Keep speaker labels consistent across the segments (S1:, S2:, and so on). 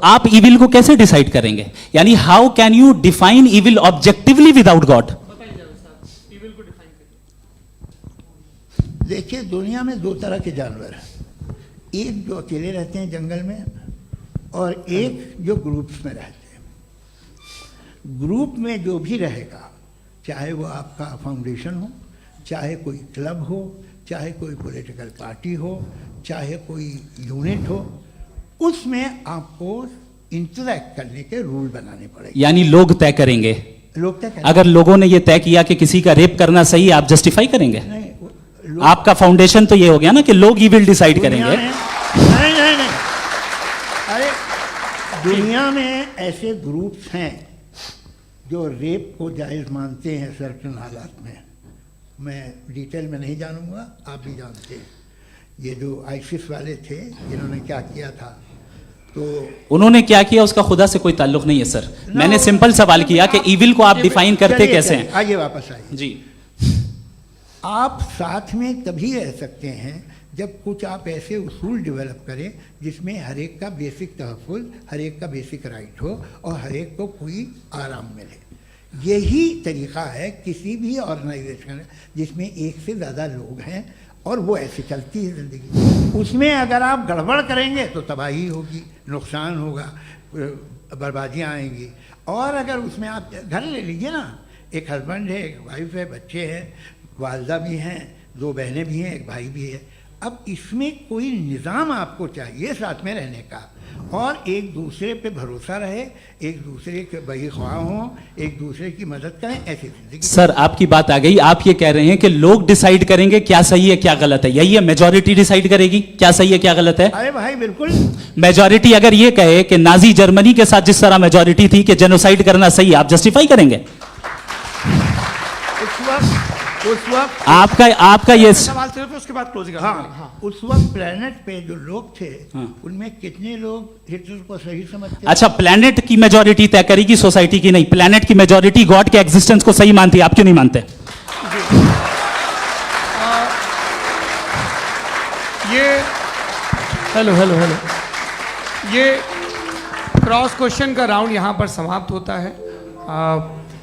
S1: आप इविल को कैसे डिसाइड करेंगे? यानी how can you define evil objectively without God?
S2: देखिए, दुनिया में दो तरह के जानवर हैं, एक जो अकेले रहते हैं जंगल में और एक जो ग्रुप्स में रहते हैं। ग्रुप में जो भी रहेगा, चाहे वो आपका फाउंडेशन हो, चाहे कोई क्लब हो, चाहे कोई पॉलिटिकल पार्टी हो, चाहे कोई यूनिट हो, उसमें आपको इंटरैक्ट करने के रूल बनाने पड़ेंगे।
S1: यानी लोग तय करेंगे?
S2: लोग तय करेंगे।
S1: अगर लोगों ने ये तय किया कि किसी का रेप करना सही है, आप जस्टिफाई करेंगे?
S2: नहीं,
S1: आपका फाउंडेशन तो ये हो गया ना कि लोग ही विल डिसाइड करेंगे।
S2: नहीं, अरे दुनिया में ऐसे ग्रुप्स हैं जो रेप को जायज़ मानते हैं सर्टेन हालात में। मैं डिटेल में नहीं जानूंगा, आप भी जानते हैं। ये जो आईसिस वाले थे, जिन्होंने क्या किया था, तो
S1: उन्होंने क्या किया उसका खुदा से कोई ताल्लुक नहीं है सर। मैंने सिंपल सवाल किया कि इविल को आप डिफाइन करते कैसे हैं?
S2: आइए वापस आइए
S1: जी।
S2: आप साथ में तभी रह सकते हैं जब कुछ आप ऐसे उसूल डेवलप करें जिसमें हर एक का बेसिक तहफ़्फ़ुज़, हर एक का बेसिक राइट हो और हर एक को कोई आराम मिले। यही तरीक़ा है किसी भी ऑर्गेनाइजेशन जिसमें एक से ज़्यादा लोग हैं और वो ऐसे चलती है ज़िंदगी। उसमें अगर आप गड़बड़ करेंगे तो तबाही होगी, नुकसान होगा, बर्बादियाँ आएंगी। और अगर उसमें आप घर ले लीजिए ना, एक हस्बैंड है, एक वाइफ है, बच्चे हैं, वालदा भी हैं, दो बहनें भी हैं, एक भाई भी है। अब इसमें कोई निज़ाम आपको चाहिए साथ में रहने का, और एक दूसरे पे भरोसा रहे, एक दूसरे के बहीख्वाह हों, एक दूसरे की मदद करें, ऐसी जिंदगी।
S1: सर आपकी बात आ गई। आप ये कह रहे हैं कि लोग डिसाइड करेंगे क्या सही है क्या गलत है, यही है? मेजॉरिटी डिसाइड करेगी क्या सही है क्या गलत है?
S2: अरे भाई बिल्कुल।
S1: मेजॉरिटी अगर ये कहे कि नाजी जर्मनी के साथ जिस तरह मेजॉरिटी थी कि जेनोसाइड करना सही है, आप जस्टिफाई करेंगे?
S2: उस वक्त
S1: आपका ये
S3: सवाल सिर्फ उसके बाद क्लोजिंग।
S2: हाँ, उस वक्त प्लेनेट पे जो लोग थे, उनमें कितने लोग हिटलर को सही समझते?
S1: अच्छा, प्लेनेट की मेजॉरिटी तय करेगी, सोसाइटी की नहीं। प्लेनेट की मेजॉरिटी गॉड के एग्जिस्टेंस को सही मानती है, आप क्यों नहीं मानते?
S3: हेलो ये क्रॉस क्वेश्चन का राउंड यहाँ पर समाप्त होता है।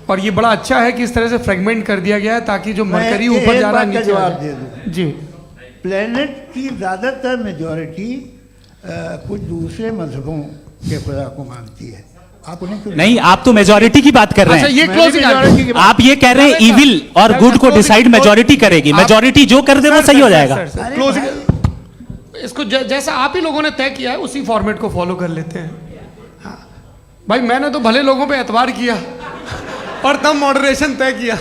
S3: और ये बड़ा अच्छा है कि इस तरह से फ्रेगमेंट कर दिया गया है ताकि जो मरकरी ऊपर जा रहा है नीचे
S2: जवाब दे दूं।
S3: जी।
S2: प्लेनेट की ज़्यादातर मेजॉरिटी कुछ दूसरे मजहबों के खुदा को मानती है। आप उन्हें क्यों
S1: नहीं? आप तो मेजॉरिटी की बात कर रहे हैं।
S3: अच्छा, ये क्लोजिंग
S1: आप ये कह रहे हैं इविल और गुड को डिसाइड मेजॉरिटी करेगी। मेजॉरिटी जो कर दे वो सही हो जाएगा।
S3: क्लोजिंग इसको जैसा आप ही लोगों ने तय किया है उसी फॉर्मेट को फॉलो कर लेते हैं। हाँ भाई, मैंने तो भले लोगों पे एतबार किया और तब मॉडरेशन तय किया।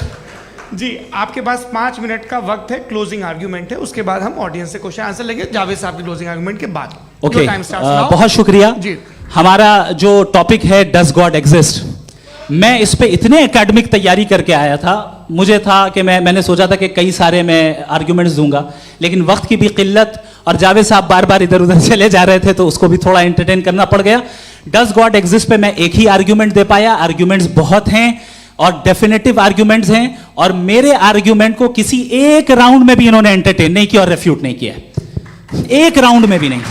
S3: जी, आपके पास 5 मिनट का वक्त है, क्लोजिंग आर्ग्यूमेंट है, उसके बाद हम ऑडियंस से क्वेश्चन आंसर लेंगे जावेद साहब की क्लोजिंग आर्ग्यूमेंट के बाद।
S1: ओके, बहुत शुक्रिया जी। हमारा जो टॉपिक है डज गॉड एग्जिस्ट, मैं इस पे इतने एकेडमिक तैयारी करके आया था। मुझे था कि मैंने सोचा था कि कई सारे मैं आर्ग्यूमेंट्स दूंगा, लेकिन वक्त की भी किल्लत और जावेद साहब बार बार इधर उधर चले जा रहे थे तो उसको भी थोड़ा एंटरटेन करना पड़ गया। डज गॉड एग्जिस्ट पे मैं एक ही आर्ग्यूमेंट दे पाया। आर्ग्यूमेंट्स बहुत हैं और डेफिनेटिव आर्ग्यूमेंट्स हैं, और मेरे आर्ग्यूमेंट को किसी एक राउंड में भी इन्होंने एंटरटेन नहीं किया और रेफ्यूट नहीं किया। एक राउंड में भी नहीं,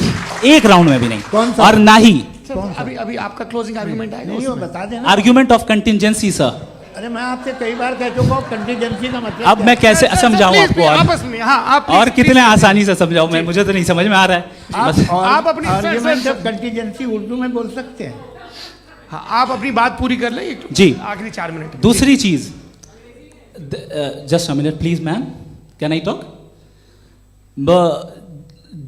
S1: एक राउंड में भी नहीं। और ना ही
S3: अभी आपका क्लोजिंग आर्ग्यूमेंट आएगा,
S2: नहीं, वो बता देना।
S1: Argument of contingency sir.
S2: अरे मैं आपसे कई बार कह चुका हूं कंटीजेंसी का मतलब
S1: अब मैं कैसे समझाऊं आपको?
S3: आप
S1: और कितने आसानी से समझाऊं मैं? मुझे तो नहीं समझ में आ रहा है।
S2: आप अपनी आर्ग्यूमेंट ऑफ कंटीजेंसी उर्दू में बोल सकते हैं।
S3: हाँ, आप अपनी बात पूरी कर लें
S1: जी,
S3: आखिरी 4 मिनट।
S1: दूसरी चीज, just a minute please ma'am, can I talk?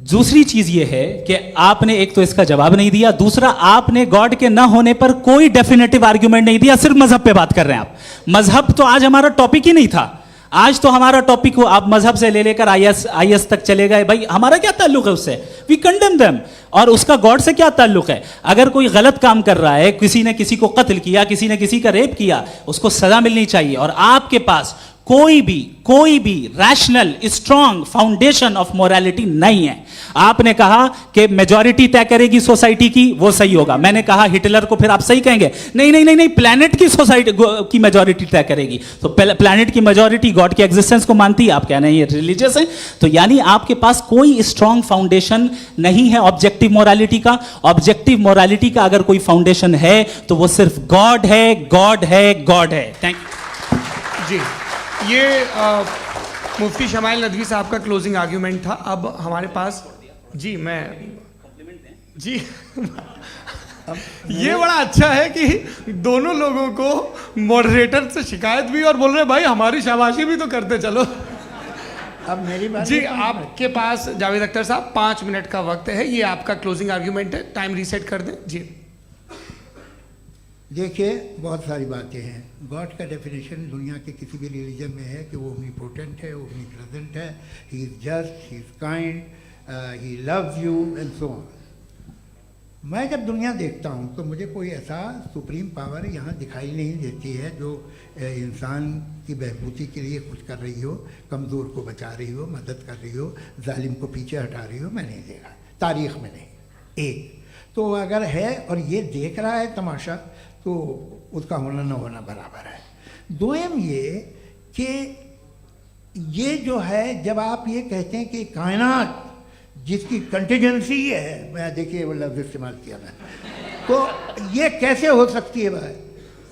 S1: दूसरी चीज ये है कि आपने एक तो इसका जवाब नहीं दिया, दूसरा आपने गॉड के ना होने पर कोई डेफिनेटिव आर्ग्यूमेंट नहीं दिया। सिर्फ मजहब पे बात कर रहे हैं आप। मजहब तो आज हमारा टॉपिक ही नहीं था। आज तो हमारा टॉपिक हो, आप मजहब से ले लेकर आईएस तक चले गए। भाई हमारा क्या ताल्लुक है उससे? We condemn them. और उसका गॉड से क्या ताल्लुक है? अगर कोई गलत काम कर रहा है, किसी ने किसी को कत्ल किया, किसी ने किसी का रेप किया, उसको सजा मिलनी चाहिए। और आपके पास कोई भी rational strong foundation of morality नहीं है। आपने कहा कि मेजॉरिटी तय करेगी सोसाइटी की, वो सही होगा। मैंने कहा हिटलर को फिर आप सही कहेंगे, नहीं नहीं नहीं नहीं, प्लैनेट की सोसाइटी की मेजॉरिटी तय करेगी। तो प्लैनेट की मेजॉरिटी गॉड के एग्जिस्टेंस को मानती है, आप कह रहे हैं ये रिलीजियस है। तो यानी आपके पास कोई स्ट्रांग फाउंडेशन नहीं है ऑब्जेक्टिव मोरालिटी का। ऑब्जेक्टिव मोरालिटी का अगर कोई फाउंडेशन है तो वो सिर्फ गॉड है, गॉड है, गॉड है। थैंक यू
S3: जी। ये मुफ्ती शमाइल नदवी साहब का क्लोजिंग आर्ग्यूमेंट था। अब हमारे पास जी जी ये बड़ा अच्छा है कि दोनों लोगों को मॉडरेटर से शिकायत भी और बोल रहे भाई हमारी शाबाशी भी तो करते चलो।
S2: अब मेरी बात
S3: जी, आपके पास जावेद अख्तर साहब 5 मिनट का वक्त है। ये आपका क्लोजिंग आर्ग्यूमेंट है, टाइम रीसेट कर दें जी।
S2: देखिए, बहुत सारी बातें हैं। गॉड का डेफिनेशन दुनिया के किसी भी रिलीजन में है कि वो ओमनीपोटेंट है, ओमनीप्रेजेंट है, he is just, he is kind, he loves you and so on. मैं जब दुनिया देखता हूँ तो मुझे कोई ऐसा सुप्रीम पावर यहाँ दिखाई नहीं देती है जो इंसान की बहबूदी के लिए कुछ कर रही हो, कमज़ोर को बचा रही हो, मदद कर रही हो, जालिम को पीछे हटा रही हो। मैं नहीं देखा, तारीख़ में नहीं। एक तो अगर है और ये देख रहा है तमाशा, तो उसका होना न होना बराबर है। दोयम ये कि ये जो है, जब आप ये कहते हैं कि कायनात जिसकी कंटिजेंसी है, मैं देखिए वो लफ्ज़ इस्तेमाल किया मैं, तो ये कैसे हो सकती है भाई?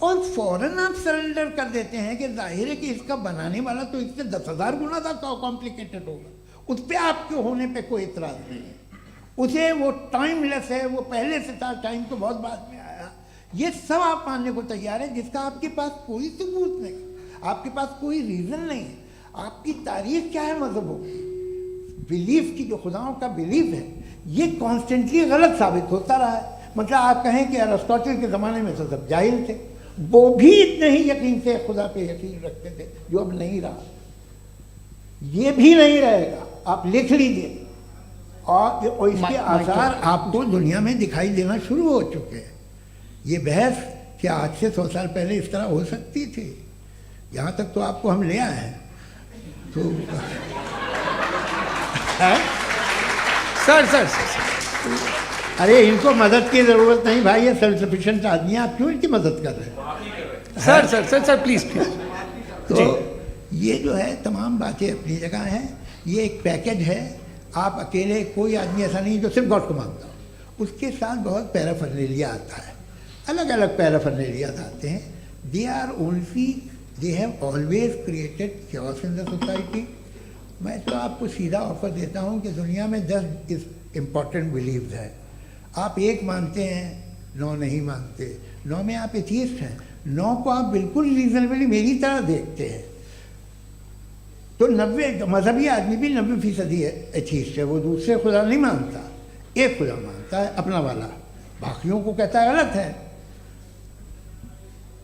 S2: और फ़ौरन आप सरेंडर कर देते हैं कि जाहिर है कि इसका बनाने वाला तो इससे 10,000 गुना ज़्यादा कॉम्प्लिकेटेड होगा। उस पर आपके होने पे कोई इतराज़ नहीं है। उसे वो टाइमलेस है, वो पहले से था, टाइम तो बहुत बाद में आया। ये सब आप मानने को तैयार है जिसका आपके पास कोई सबूत नहीं, आपके पास कोई रीज़न नहीं है। आपकी तारीख क्या है मज़हबों की? बिलीफ की, जो खुदाओं का बिलीफ है, ये कॉन्स्टेंटली गलत साबित होता रहा है। मतलब आप कहें कि अरिस्टोटल के ज़माने में तो सब जाहिल थे, वो भी इतने ही यकीन से खुदा पे यकीन रखते थे, जो अब नहीं रहा। ये भी नहीं रहेगा, आप लिख लीजिए। और इसके आसार आपको दुनिया में दिखाई देना शुरू हो चुके हैं। ये बहस क्या आज से 100 साल पहले इस तरह हो सकती थी? यहाँ तक तो आपको हम ले आए हैं। तो
S3: सर
S2: अरे इनको मदद की ज़रूरत नहीं भाई, ये सेल्फ सफिशिएंट आदमी है, आप क्यों इनकी मदद कर रहे हैं?
S3: Sir please.
S2: तो ये जो है तमाम बातें अपनी जगह हैं। ये एक पैकेज है। आप अकेले, कोई आदमी ऐसा नहीं जो सिर्फ गॉड को मानता हो, उसके साथ बहुत पैराफर्नेलिया आता है, अलग अलग पैराफर्नेलियाज आते हैं। They have always created chaos in the society. मैं तो आपको सीधा ऑफर देता हूँ कि दुनिया में 10 इम्पॉर्टेंट बिलीव्स हैं। आप 1 मानते हैं, 9 नहीं मानते, 9 में आप एथियस्ट हैं, 9 को आप बिल्कुल रीजनेबली मेरी तरह देखते हैं। तो 90 मजहबी आदमी भी 90% एथियस्ट है। वो दूसरे खुदा नहीं मानता, एक खुदा मानता है, अपना वाला, बाकियों को कहता है गलत है।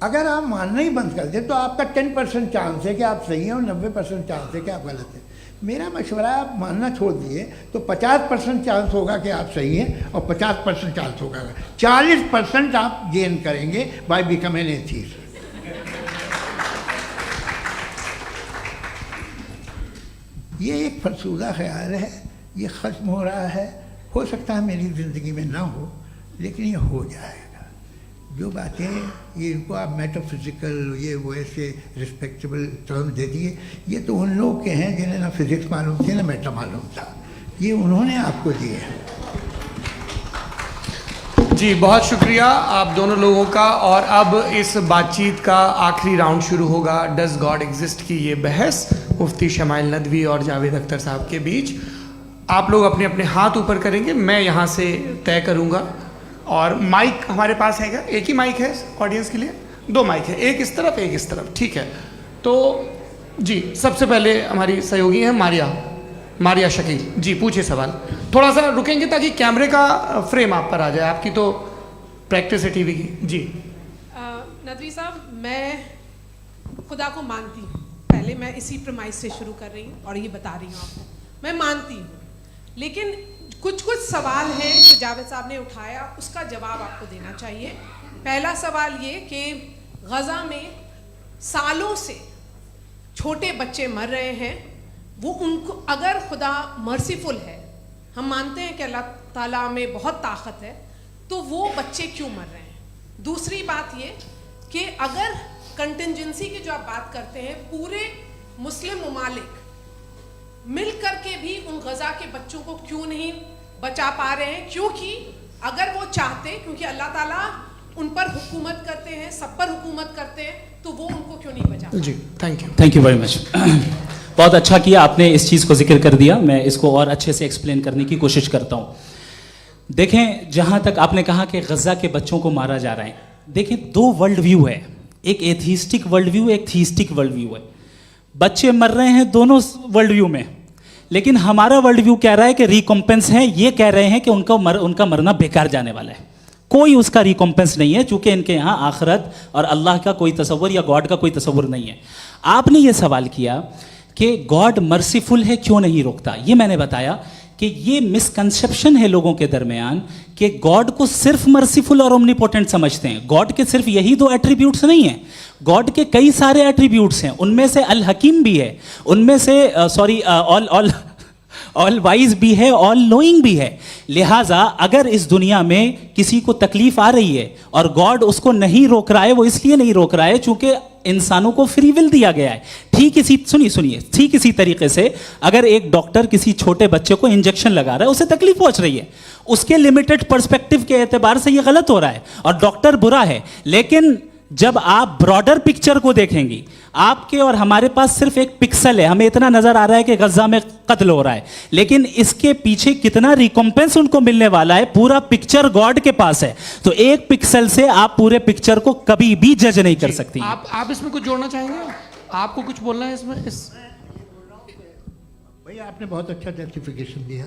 S2: अगर आप मानना ही बंद कर दें तो आपका 10% चांस है कि आप सही हैं और 90% चांस है कि आप गलत हैं। मेरा मशवरा है, आप मानना छोड़ दिए तो 50% चांस होगा कि आप सही हैं और 50% चांस होगा, 40% आप गेन करेंगे बाय बिकमिंग एन एथियस्ट। ये एक फरसूदा ख्याल है, ये ख़त्म हो रहा है। हो सकता है मेरी ज़िंदगी में ना हो, लेकिन ये हो जाएगा। जो बातें ये इनको आप मेटाफिज़िकल, ये वो ऐसे रिस्पेक्टेबल टर्म दे दिए, ये तो उन लोग के हैं जिन्हें ना फिज़िक्स मालूम थी ना मेटा मालूम था, ये उन्होंने आपको दिए हैं।
S3: जी बहुत शुक्रिया आप दोनों लोगों का। और अब इस बातचीत का आखिरी राउंड शुरू होगा, डज गॉड एग्जिस्ट की ये बहस मुफ्ती शमाइल नदवी और जावेद अख्तर साहब के बीच। आप लोग अपने अपने हाथ ऊपर करेंगे, मैं यहाँ से तय करूँगा। और माइक हमारे पास है क्या? एक ही माइक है ऑडियंस के लिए? 2 माइक है, एक इस तरफ एक इस तरफ, ठीक है। तो जी सबसे पहले हमारी सहयोगी है मारिया शकील जी, पूछिए सवाल। थोड़ा सा रुकेंगे ताकि कैमरे का फ्रेम आप पर आ जाए, आपकी तो प्रैक्टिस है टीवी की। जी
S4: नदवी साहब, मैं खुदा को मानती हूँ, पहले मैं इसी प्रमाइस से शुरू कर रही हूँ और ये बता रही हूँ आपको, मैं मानती हूँ। लेकिन कुछ सवाल हैं जो जावेद साहब ने उठाया, उसका जवाब आपको देना चाहिए। पहला सवाल ये कि गज़ा में सालों से छोटे बच्चे मर रहे हैं, वो उनको, अगर खुदा मर्सीफुल है, हम मानते हैं कि अल्लाह ताला में बहुत ताकत है, तो वो बच्चे क्यों मर रहे हैं। दूसरी बात ये कि अगर कंटिजेंसी की जो आप बात करते हैं, पूरे मुस्लिम ममालिक मिल करके भी उन गजा के बच्चों को क्यों नहीं बचा पा रहे हैं, क्योंकि अगर वो चाहते, क्योंकि अल्लाह ताला उन पर हुकूमत करते हैं, सब पर हुकूमत करते हैं, तो वो उनको क्यों नहीं बचा।
S3: जी thank you.
S1: Thank you very much. बहुत अच्छा किया आपने इस चीज़ को जिक्र कर दिया, मैं इसको और अच्छे से एक्सप्लेन करने की कोशिश करता हूँ। देखें, जहाँ तक आपने कहा कि गजा के बच्चों को मारा जा रहा है, देखें दो वर्ल्ड व्यू है, एक एथीस्टिक वर्ल्ड व्यू, एक थीस्टिक वर्ल्ड व्यू है। बच्चे मर रहे हैं दोनों वर्ल्ड व्यू में, लेकिन हमारा वर्ल्ड व्यू कह रहा है कि रिकॉम्पेंस है, ये कह रहे हैं कि उनका मरना बेकार जाने वाला है, कोई उसका रिकॉम्पेंस नहीं है, चूंकि इनके यहाँ आखिरत और अल्लाह का कोई तसव्वुर या गॉड का कोई तसव्वुर नहीं है। आपने ये सवाल किया कि गॉड मर्सीफुल है, क्यों नहीं रोकता। ये मैंने बताया कि ये मिसकंसेप्शन है लोगों के दरमियान कि गॉड को सिर्फ मर्सीफुल और ओमनीपोटेंट समझते हैं। गॉड के सिर्फ यही दो एट्रीब्यूट्स नहीं हैं, गॉड के कई सारे एट्रीब्यूट्स हैं, उनमें से अल हकीम भी है, उनमें से ऑल वाइज भी है, ऑल नोइंग भी है। लिहाजा अगर इस दुनिया में किसी को तकलीफ आ रही है और गॉड उसको नहीं रोक रहा है, वो इसलिए नहीं रोक रहा है चूंकि इंसानों को फ्री विल दिया गया है। ठीक इसी तरीके से अगर एक डॉक्टर किसी छोटे बच्चे को इंजेक्शन लगा रहा है, उसे तकलीफ पहुंच रही है, उसके लिमिटेड पर्सपेक्टिव के एतबार से ये गलत हो रहा है और डॉक्टर बुरा है। लेकिन जब आप ब्रॉडर पिक्चर को देखेंगी, आपके और हमारे पास सिर्फ एक पिक्सल है, हमें इतना नजर आ रहा है कि गजा में कत्ल हो रहा है, लेकिन इसके पीछे कितना रिकॉम्पेंस उनको मिलने वाला है, पूरा पिक्चर गॉड के पास है। तो एक पिक्सल से आप पूरे पिक्चर को कभी भी जज नहीं कर सकती।
S3: आप इसमें कुछ जोड़ना चाहेंगे? आपको कुछ बोलना है इसमें?
S2: भैया आपने बहुत अच्छा जस्टिफिकेशन दिया।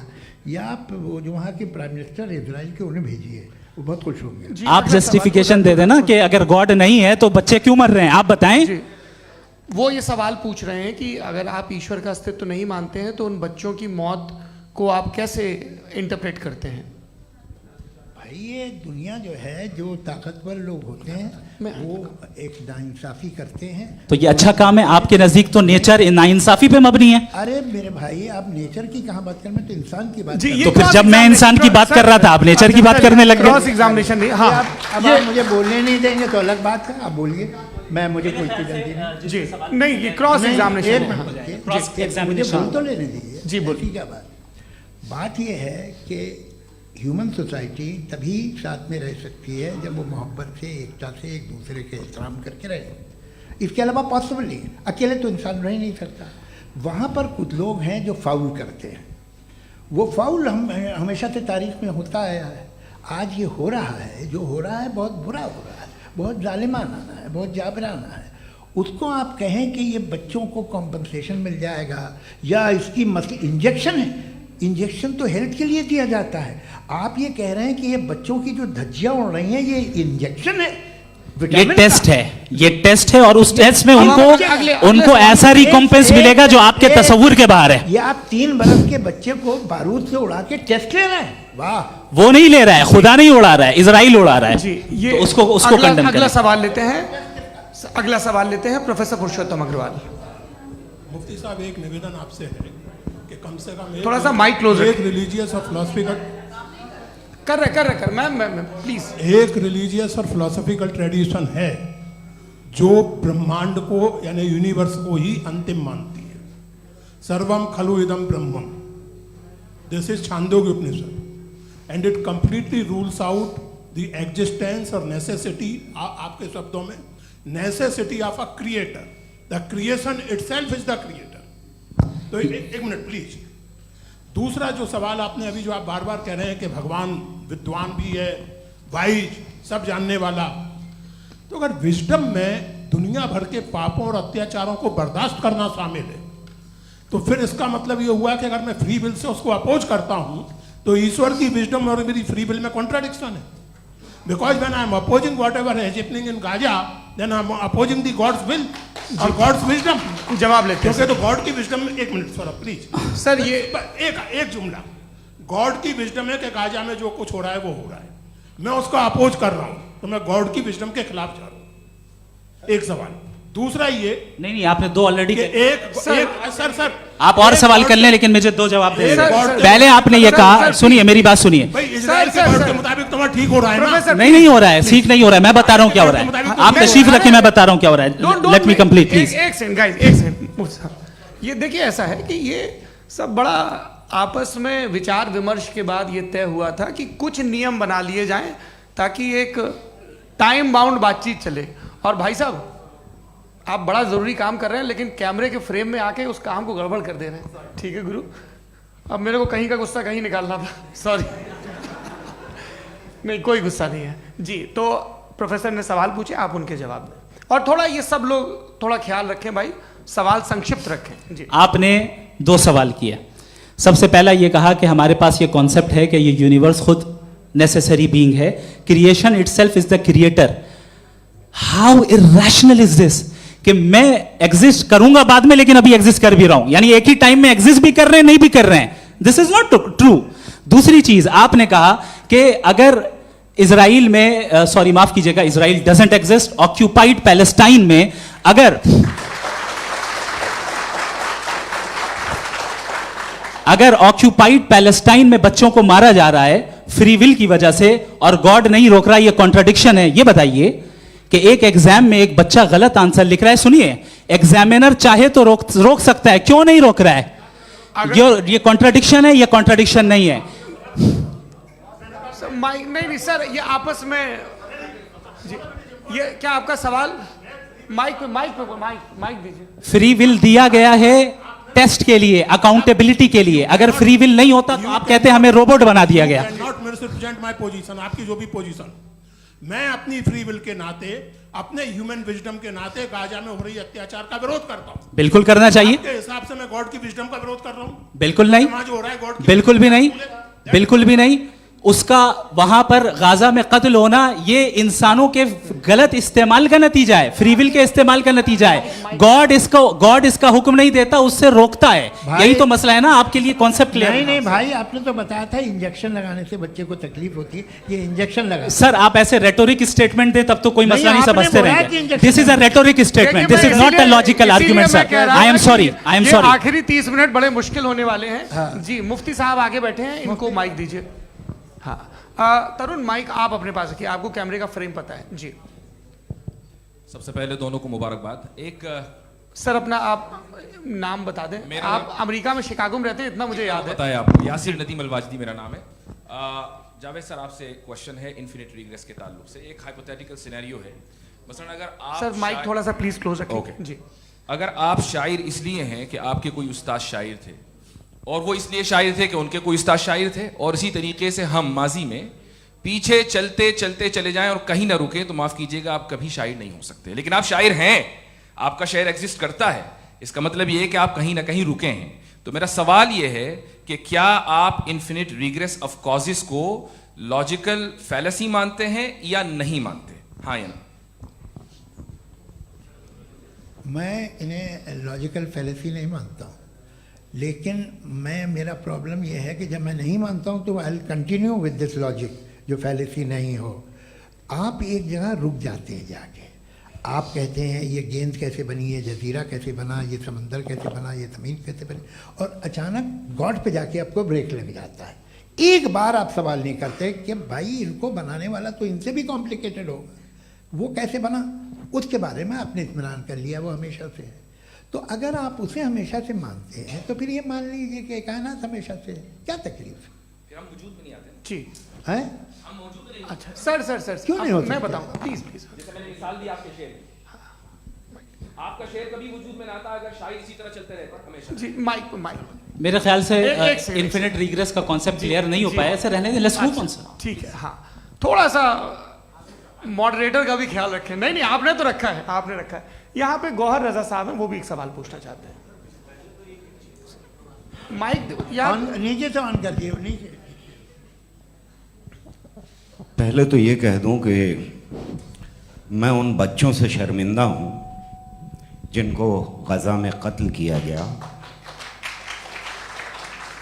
S2: या आप वो जो वहाँ के प्राइम मिनिस्टर इजराइल के, उन्हें भेजिए, वो बहुत खुश होंगे।
S1: आप जस्टिफिकेशन दे देना कि अगर गॉड नहीं है तो बच्चे क्यों मर रहे हैं, आप बताएं।
S3: वो ये सवाल पूछ रहे हैं कि अगर आप ईश्वर का अस्तित्व नहीं मानते हैं तो उन बच्चों की मौत को आप कैसे इंटरप्रेट करते हैं?
S2: भाई ये दुनिया जो है, जो ताकतवर लोग होते हैं वो एक नाइंसाफ़ी करते हैं।
S1: तो ये अच्छा काम है आपके नजदीक, तो नेचर नाइंसाफ़ी पे मबनी है।
S2: अरे मेरे भाई, आप नेचर की कहाँ बात कर रहे हैं, तो इंसान की बात।
S1: तो फिर जब मैं इंसान की बात कर रहा था, आप नेचर की बात करने लग गए।
S3: क्रॉस एग्जामिनेशन नहीं। हाँ,
S2: अब आप मुझे बोलने नहीं देंगे तो अलग बात है, आप बोलिए, मुझे कोई जल्दी नहीं।
S3: जी नहीं, ये क्रॉस एग्जामिनेशन
S2: मुझे बोल तो लेने दीजिए।
S3: जी बोलिए।
S2: क्या बात ये है कि ह्यूमन सोसाइटी तभी साथ में रह सकती है जब वो मोहब्बत से, एकता से, एक दूसरे के एहतराम करके रहे। इसके अलावा पॉसिबल नहीं है, अकेले तो इंसान रह ही नहीं सकता। वहाँ पर कुछ लोग हैं जो फाउल करते हैं, वो फाउल हमेशा से तारीख में होता आया है। आज ये हो रहा है, जो हो रहा है बहुत बुरा हो रहा है, बहुत जालिमाना है, बहुत जाबराना है। उसको आप कहें कि ये बच्चों को कॉम्पनसेशन मिल जाएगा या इसकी इंजेक्शन है, इंजेक्शन तो हेल्थ के लिए दिया जाता है। आप ये कह रहे हैं कि ये बच्चों की जो धज्जियां उड़ रही हैं ये इंजेक्शन है,
S1: ये टेस्ट है, ये टेस्ट है और उस टेस्ट में उनको ऐसा रिकॉम्पेंस मिलेगा जो आपके तसव्वुर के बाहर है।
S2: ये आप 3 बरस के बच्चे को बारूद से उड़ा के टेस्ट ले रहे हैं, वाह।
S1: वो नहीं ले रहा है, खुदा नहीं उड़ा रहा है, इजराइल उड़ा रहा है।
S3: जी, ये
S1: तो उसको कंडेम
S3: अगला सवाल लेते हैं प्रोफेसर पुरुषोत्तम अग्रवाल।
S5: मुफ्ती साहब, एक निवेदन आपसे है कि कम से कम
S3: थोड़ा सा माइक क्लोज
S5: एक रिलीजियस और फिलोसफिकल
S3: कर मैं प्लीज।
S5: एक रिलीजियस और फिलोसफिकल ट्रेडिशन है जो ब्रह्मांड को यानी यूनिवर्स को ही अंतिम मानती है। सर्वम खलु इदम ब्रह्मम, this is Chandogya Upanishad and it completely rules out the existence और नेसेसिटी, आपके शब्दों में necessity of a creator. The creation itself is the creator. तो एक मिनट प्लीज। दूसरा जो सवाल आपने अभी, जो आप बार बार कह रहे हैं कि भगवान विद्वान भी है, वाइज, सब जानने वाला, तो अगर विजडम में दुनिया भर के पापों और अत्याचारों को बर्दाश्त करना शामिल है, तो फिर इसका मतलब ये हुआ कि अगर मैं फ्री विल से उसको अपोज करता हूं तो ईश्वर की विजडम और मेरी फ्री विल में कॉन्ट्राडिक्शन है। Because when I am opposing whatever is happening in Gaza, then I am opposing the God's will और गॉड्स विजडम।
S3: जवाब लेते हैं
S5: क्योंकि तो गॉड की विजडम में, एक मिनट सर प्लीज
S3: सर, ये
S5: एक जुमला, गॉड की विजडम है कि गाजा में जो कुछ हो रहा है वो हो रहा है, मैं उसका अपोज कर रहा हूं, तो मैं गॉड की विजडम के खिलाफ जा रहा हूं। एक सवाल। दूसरा ये
S1: नहीं, आपने दो ऑलरेडी।
S5: कि सर
S1: आप और सवाल कर लें, लेकिन मुझे दो जवाब दे
S5: सर,
S1: दें।
S5: सर,
S1: पहले आपने ये
S3: सर,
S1: कहा,
S3: सर,
S1: सुनिए मेरी बात सुनिए।
S5: भाई इजराइल के वर्ड के मुताबिक तुम्हारा ठीक हो रहा है ना?
S3: प्रोफेसर,
S1: नहीं हो रहा है, ठीक नहीं हो रहा है, मैं बता रहा हूँ क्या हो रहा है। आप तशरीफ रखें, मैं बता रहा हूँ क्या हो रहा है। Let me complete please.
S3: एक सेकंड गाइस, एक सेकंड। ये देखिए, ऐसा है कि ये सब बड़ा आपस में विचार विमर्श के बाद ये तय हुआ था कि कुछ नियम बना लिए जाएं ताकि एक टाइम बाउंड बातचीत चले। और भाई साहब, आप बड़ा जरूरी काम कर रहे हैं, लेकिन कैमरे के फ्रेम में आके उस काम को गड़बड़ कर दे रहे हैं। ठीक है गुरु, अब मेरे को कहीं का गुस्सा कहीं निकालना था, सॉरी। नहीं, कोई गुस्सा नहीं है जी। तो प्रोफेसर ने सवाल पूछे, आप उनके जवाब दें। और थोड़ा ये सब लोग थोड़ा ख्याल रखें भाई, सवाल संक्षिप्त रखें जी।
S1: आपने दो सवाल किया। सबसे पहला ये कहा कि हमारे पास ये कॉन्सेप्ट है कि ये यूनिवर्स खुद नेसेसरी बीइंग है, creation itself is the creator. How irrational is this कि मैं एग्जिस्ट करूंगा बाद में, लेकिन अभी एग्जिस्ट कर भी रहा हूं, यानी एक ही टाइम में एग्जिस्ट भी कर रहे हैं, नहीं भी कर रहे हैं। This is not true. दूसरी चीज आपने कहा कि अगर इजराइल में, सॉरी माफ कीजिएगा, Israel doesn't exist, occupied Palestine में अगर ऑक्यूपाइड पैलेस्टाइन में बच्चों को मारा जा रहा है फ्री विल की वजह से और गॉड नहीं रोक रहा, ये कॉन्ट्रडिक्शन है। ये बताइए कि एक एग्जाम में एक बच्चा गलत आंसर लिख रहा है, सुनिए, एग्जामिनर चाहे तो रोक सकता है, क्यों नहीं रोक रहा है? ये कॉन्ट्रडिक्शन है, ये कॉन्ट्रडिक्शन नहीं है।
S3: माइक नहीं सर, ये आपस में जी, ये क्या आपका सवाल? माइक दीजिए।
S1: फ्री विल दिया गया है टेस्ट के लिए, अकाउंटेबिलिटी के लिए। अगर फ्री विल नहीं होता तो आप कहते हैं हमें रोबोट बना दिया गया।
S5: नॉट मिसरिप्रेजेंट माय पोजीशन, आपकी जो भी पोजीशन, मैं अपनी फ्री विल के नाते, अपने ह्यूमन विजडम के नाते गाजा में हो रही अत्याचार का विरोध करता हूं।
S1: बिल्कुल करना चाहिए।
S5: आपके हिसाब से मैं गॉड की विजडम का विरोध कर रहा हूं?
S1: बिल्कुल नहीं,
S5: समाज हो रहा है गॉड की,
S1: बिल्कुल भी नहीं, बिल्कुल भी नहीं। उसका वहां पर गाजा में कत्ल होना ये इंसानों के गलत इस्तेमाल का नतीजा है, फ्री विल के इस्तेमाल का नतीजा है। गॉड इसका हुक्म नहीं देता, उससे रोकता है। यही तो मसला है ना, आपके लिए कॉन्सेप्ट क्लियर?
S2: नहीं भाई, आपने तो बताया था इंजेक्शन लगाने से बच्चे को तकलीफ होती है, ये इंजेक्शन लगा।
S1: सर आप ऐसे रेटोरिक स्टेटमेंट दे तब तो कोई मसला नहीं, समझते रहेंगे। This is a rhetoric statement, this is not a logical argument sir. I am sorry.
S3: आखिरी 30 मिनट बड़े मुश्किल होने वाले हैं जी। मुफ्ती साहब आगे बैठे हैं, इनको माइक दीजिए। हाँ, तरुण माइक आप अपने पास रखिए, आपको कैमरे का फ्रेम पता है जी।
S6: सबसे पहले दोनों को मुबारकबाद। एक
S3: सर अपना आप नाम बता दें। आप अमेरिका में शिकागो में रहते हैं, इतना मुझे याद है।
S6: बताया आपको, यासिर नदीम अलवाजदी मेरा नाम है। जावेद सर, आपसे एक क्वेश्चन है इन्फिनिट रिग्रेस के ताल्लुक से। एक हाइपोथेटिकल सिनेरियो है, मसलन अगर आप
S3: सर माइक थोड़ा सा प्लीज क्लोज रखिए जी।
S6: अगर आप शायर इसलिए हैं कि आपके कोई उस्ताद शायर थे, और वो इसलिए शायर थे कि उनके कोई उस्ताद शायर थे, और इसी तरीके से हम माजी में पीछे चलते चलते चले जाएं और कहीं ना रुके, तो माफ कीजिएगा आप कभी शायर नहीं हो सकते। लेकिन आप शायर हैं, आपका शायर एग्जिस्ट करता है, इसका मतलब ये है कि आप कहीं ना कहीं रुके हैं। तो मेरा सवाल ये है कि क्या आप इन्फिनिट रिग्रेस ऑफ कॉजेस को लॉजिकल फैलेसी मानते हैं या नहीं मानते? हाँ या ना?
S2: मैं इन्हें लॉजिकल फैलेसी नहीं मानता हूँ, लेकिन मेरा प्रॉब्लम यह है कि जब मैं नहीं मानता हूँ तो I will continue with this logic जो फैलेसी नहीं हो। आप एक जगह रुक जाते हैं जाके, आप कहते हैं ये गेंद कैसे बनी, ये जजीरा कैसे बना, ये समंदर कैसे बना, ये ज़मीन कैसे बनी, और अचानक गॉड पे जाके आपको ब्रेक लग जाता है। एक बार आप सवाल नहीं करते कि भाई इनको बनाने वाला तो इनसे भी कॉम्प्लिकेटेड होगा, वो कैसे बना, उसके बारे में आपने इत्मीनान कर लिया, वो हमेशा से है। तो अगर आप उसे हमेशा से मानते हैं तो फिर ये मान लीजिए कि कायनात हमेशा से है, क्या तकलीफ?
S6: फिर हम वजूद में नहीं आते
S3: जी
S2: है?
S6: हम मौजूद नहीं।
S3: अच्छा सर
S2: क्यों नहीं हो सकते?
S3: मैं बताऊंगा प्लीज।
S6: जैसे मैंने मिसाल दी आपके शेर की, आपका शेर कभी वजूद में ना आता अगर शायर इसी तरह चलते रहते हमेशा।
S3: जी माइक
S1: मेरे ख्याल से
S3: एक सेकंड,
S1: इन्फिनिट रिग्रेस का कॉन्सेप्ट क्लियर नहीं हो पाया, ऐसे रहने दें, लेट्स मूव ऑन सर।
S3: ठीक है। हाँ, थोड़ा सा मॉडरेटर का भी ख्याल रखें। नहीं आपने तो रखा है, आपने रखा है। यहाँ पे गौहर रजा साहब हैं, वो भी एक सवाल पूछना चाहते हैं। माइक
S2: नीचे से ऑन कर दिए नीचे।
S7: पहले तो ये कह दूं कि मैं उन बच्चों से शर्मिंदा हूं जिनको गज़ा में कत्ल किया गया,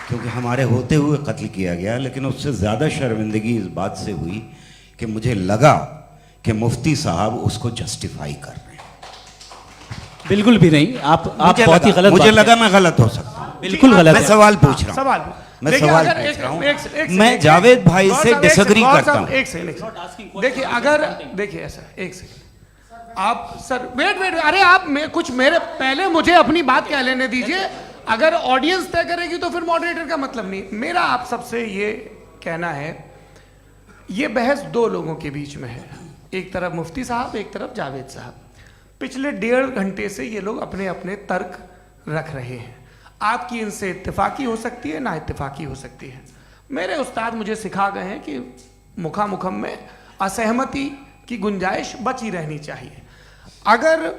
S7: क्योंकि हमारे होते हुए कत्ल किया गया। लेकिन उससे ज़्यादा शर्मिंदगी इस बात से हुई कि मुझे लगा कि मुफ्ती साहब उसको जस्टिफाई कर रहे हैं।
S1: बिल्कुल भी नहीं, आप बहुत ही गलत
S7: मुझे
S1: बात
S7: लगा मैं गलत हो सकता हूँ।
S1: बिल्कुल
S3: जी,
S1: गलत
S7: मैं
S1: है।
S7: सवाल पूछ रहा हूँ,
S3: सवाल
S7: मैं
S3: देखिए,
S7: सवाल
S3: अगर
S7: पूछ रहा हूँ।
S3: एक
S7: मैं जावेद भाई
S3: गौर
S7: से
S3: साहब, एक
S7: डिसएग्री
S3: गौर
S7: करता
S3: साहब,
S7: हूँ।
S3: एक सेकंड देखिए, अगर देखिए ऐसा एक सेकंड आप सर वेट अरे आप कुछ मेरे पहले मुझे अपनी बात कह लेने दीजिए। अगर ऑडियंस तय करेगी तो फिर मॉडरेटर का मतलब नहीं। मेरा आप सबसे ये कहना है, ये बहस दो लोगों के बीच में है, एक तरफ मुफ्ती साहब, एक तरफ जावेद साहब। पिछले 1.5 घंटे से ये लोग अपने अपने तर्क रख रहे हैं। आपकी इनसे इत्तेफाकी हो सकती है, ना इत्तेफाकी हो सकती है। मेरे उस्ताद मुझे सिखा गए हैं कि मुखामुखम में असहमति की गुंजाइश बची रहनी चाहिए। अगर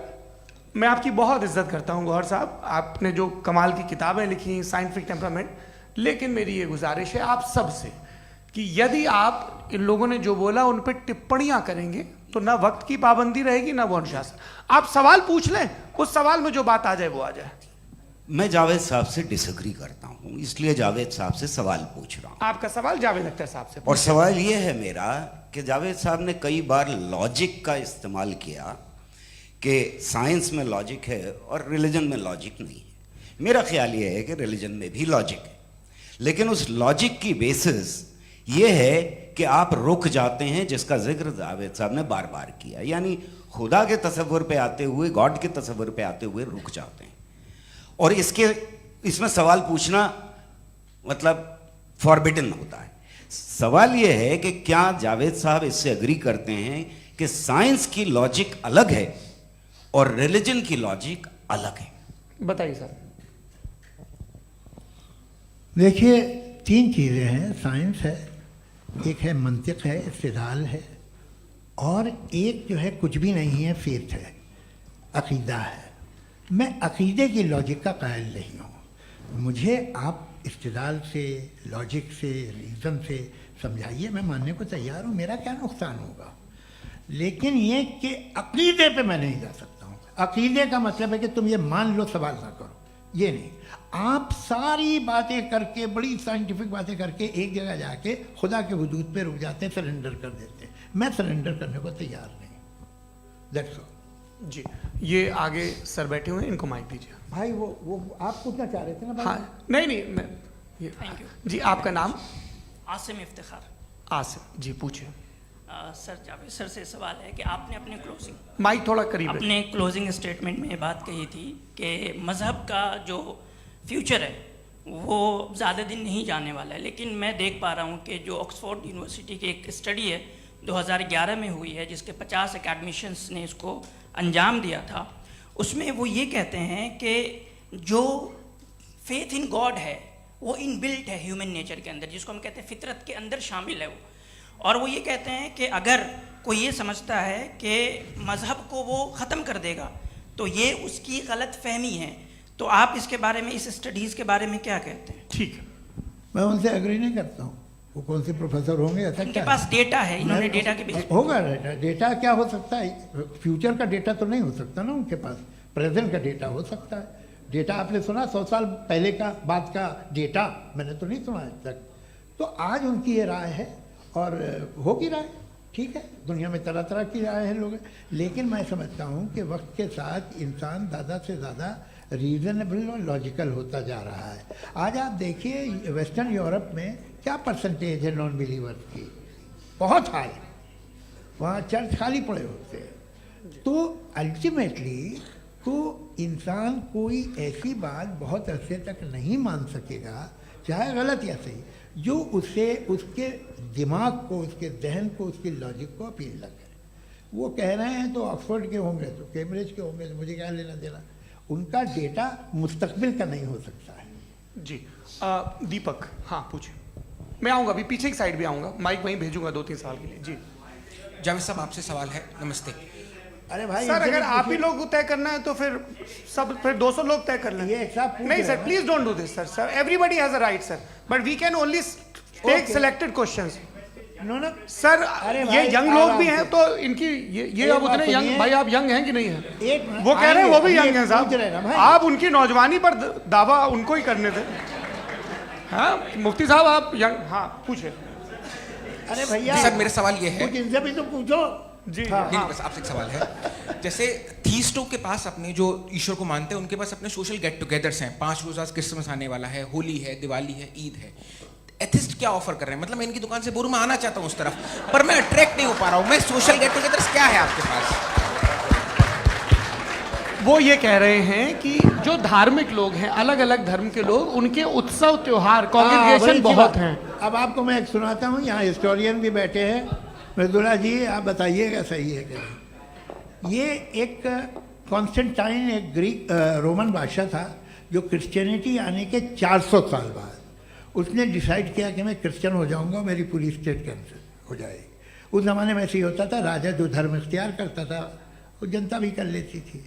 S3: मैं आपकी बहुत इज्जत करता हूँ गौहर साहब, आपने जो कमाल की किताबें लिखी, साइंटिफिक टेम्परामेंट, लेकिन मेरी ये गुजारिश है आप सबसे कि यदि आप इन लोगों ने जो बोला उन पर टिप्पणियां करेंगे तो ना वक्त की पाबंदी रहेगी, ना वो अनुशासन। आप सवाल पूछ लें, उस सवाल में जो बात आ जाए वो आ जाए।
S7: मैं जावेद साहब से डिसएग्री करता हूँ, इसलिए जावेद साहब से सवाल पूछ रहा हूँ।
S3: आपका सवाल जावेद अख्तर साहब से।
S7: और सवाल ये है मेरा कि जावेद साहब ने कई बार लॉजिक का इस्तेमाल किया कि साइंस में लॉजिक है और रिलीजन में लॉजिक नहीं है। मेरा ख्याल ये है कि रिलीजन में भी लॉजिक है, लेकिन उस लॉजिक की बेसिस ये है कि आप रुक जाते हैं, जिसका जिक्र जावेद साहब ने बार बार किया, यानी खुदा के तसव्वुर पे आते हुए, गॉड के तसव्वुर पे आते हुए रुक जाते हैं। और इसमें सवाल पूछना मतलब फॉरबिडन होता है। सवाल यह है कि क्या जावेद साहब इससे एग्री करते हैं कि साइंस की लॉजिक अलग है और रिलीजन की लॉजिक अलग है?
S3: बताइए सर।
S2: देखिए, 3 चीज़ें हैं। साइंस है, एक है मंतिक है, इस्तिदलाल है, और एक जो है कुछ भी नहीं है, फेथ है, अकीदा है। मैं अकीदे की लॉजिक का कायल नहीं हूँ। मुझे आप इस्तिदलाल से, लॉजिक से, रीज़न से समझाइए, मैं मानने को तैयार हूँ, मेरा क्या नुकसान होगा। लेकिन ये कि अकीदे पे मैं नहीं जा सकता हूँ। अकीदे का मतलब है कि तुम ये मान लो, सवाल ना करो, ये नहीं। आप सारी बातें करके, बड़ी साइंटिफिक बातें करके एक जगह जाके खुदा के वजूद पे रुक जाते हैं, सरेंडर कर देते हैं। मैं सरेंडर करने को तैयार नहीं। That's all.
S3: जी, ये आगे सर बैठे हुए हैं, इनको माइक दीजिए।
S2: भाई वो आप पूछना चाह रहे थे ना भाई?
S3: हाँ, नहीं मैं ये
S8: थैंक यू
S3: जी। आपका नाम?
S8: आसिम इफ्तिखार।
S3: आसिम जी, पूछिए।
S8: सर, जावेद सर से सवाल है कि आपने अपने क्लोजिंग
S3: माइक थोड़ा करीब है।
S8: अपने क्लोजिंग स्टेटमेंट में ये बात कही थी कि मज़हब का जो फ्यूचर है वो ज़्यादा दिन नहीं जाने वाला है, लेकिन मैं देख पा रहा हूँ कि जो ऑक्सफोर्ड यूनिवर्सिटी की एक स्टडी है 2011 में हुई है, जिसके 50 एकेडमिशियंस ने इसको अंजाम दिया था, उसमें वो ये कहते हैं कि जो फेथ इन गॉड है वो इनबिल्ट है ह्यूमन नेचर के अंदर, जिसको हम कहते हैं फितरत के अंदर शामिल है वो। और वो ये कहते हैं कि अगर कोई ये समझता है कि मज़हब को वो ख़त्म कर देगा तो ये उसकी गलत फहमी है। तो आप इसके बारे में, इस स्टडीज़ के बारे में क्या कहते हैं?
S3: ठीक है।
S2: मैं उनसे एग्री नहीं करता हूँ। वो कौन से प्रोफेसर होंगे, ऐसा
S8: उनके
S2: क्या
S8: पास डेटा है, इन्होंने
S2: मैं-
S8: डेटा के बेस
S2: होगा डेटा। डेटा क्या हो सकता है? फ्यूचर का डेटा तो नहीं हो सकता ना उनके पास। प्रेजेंट का डेटा हो सकता है। डेटा आपने सुना 100 साल पहले का बाद का डेटा? मैंने तो नहीं सुना आज तक। तो आज उनकी ये राय है और होगी राय, ठीक है। दुनिया में तरह तरह की राय है लोग, लेकिन मैं समझता हूँ कि वक्त के साथ इंसान ज़्यादा से ज़्यादा रीज़नेबल और लॉजिकल होता जा रहा है। आज आप देखिए वेस्टर्न यूरोप में क्या परसेंटेज है नॉन बिलीवर्स की, बहुत हाई। वहाँ चर्च खाली पड़े होते हैं। तो अल्टीमेटली तो इंसान कोई ऐसी बात बहुत अरसे तक नहीं मान सकेगा, चाहे गलत या सही, जो उसे, उसके दिमाग को, उसके जहन को, उसकी लॉजिक को अपील न करे। वो कह रहे हैं तो ऑक्सफोर्ड के होंगे तो कैम्ब्रिज के होंगे, तो मुझे क्या लेना देना। उनका डेटा मुस्तकबिल का नहीं हो सकता है।
S3: जी दीपक, हाँ पूछिए। मैं आऊँगा अभी, पीछे की साइड भी आऊँगा, माइक वहीं भेजूंगा 2-3 साल के लिए। जी
S9: जावेद साहब, आपसे सवाल है। नमस्ते
S2: अरे भाई,
S3: सर, अगर आप ही लोग को तय करना है तो फिर 200 लोग तय कर लें।
S2: ये एक साथ पूछ
S3: नहीं
S2: रहे
S3: सर,
S2: हैं।
S3: Please don't do this sir. Everybody has a right sir, but we can only take
S2: Okay.
S3: Selected questions.
S2: No no
S3: sir,
S2: अरे
S3: ये
S2: भाई,
S3: यंग लोग भी
S2: आराम
S3: हैं
S2: से।
S3: तो इनकी ये
S2: एक
S3: अब
S2: बात
S3: उतने यंग,
S2: सुनिए।
S3: भाई आप यंग हैं कि नहीं हैं?
S2: एक मिनट,
S3: वो कह रहे हैं वो भी
S2: आएंगे,
S3: यंग हैं
S2: पूछ रहे हैं ना
S3: साहब।
S2: भाई।
S3: आप उनकी नौजवानी पर दावा उनको ही करने थे। हाँ मुफ्ती साहब, आप यंग, हाँ पूछे।
S2: अरे भैया,
S9: सर, मेरा सवाल ये है।
S2: कुछ इनसे भी तो पूछो।
S3: जी
S2: हाँ।
S9: नहीं, बस आपसे एक सवाल है। जैसे थीस्टों के पास अपने जो ईश्वर को मानते हैं उनके पास अपने सोशल गेट टुगेदर्स हैं, 5 रोज़ आज क्रिसमस आने वाला है, होली है, दिवाली है, ईद है। एथिस्ट क्या ऑफर कर रहे हैं? मतलब मैं इनकी दुकान से बोलूं मैं आना चाहता हूं उस तरफ, पर मैं अट्रैक्ट नहीं हो पा रहा हूं। मैं सोशल गेट टुगेदर्स क्या है आपके पास?
S3: वो ये कह रहे हैं कि जो धार्मिक लोग हैं, अलग अलग धर्म के लोग, उनके उत्सव त्योहार कॉन्ग्रेगेशन बहुत हैं।
S2: अब आपको मैं एक सुनाता हूँ, यहाँ हिस्टोरियन भी बैठे हैं। मृदुला जी आप बताइएगा सही है कि नहीं। ये एक कॉन्स्टेंटाइन एक ग्रीक रोमन बादशाह था जो क्रिश्चियनिटी आने के 400 साल बाद उसने डिसाइड किया कि मैं क्रिश्चियन हो जाऊंगा, मेरी पूरी स्टेट कैंसिल हो जाएगी। उस ज़माने में ऐसे ही होता था, राजा जो धर्म इख्तियार करता था वो जनता भी कर लेती थी।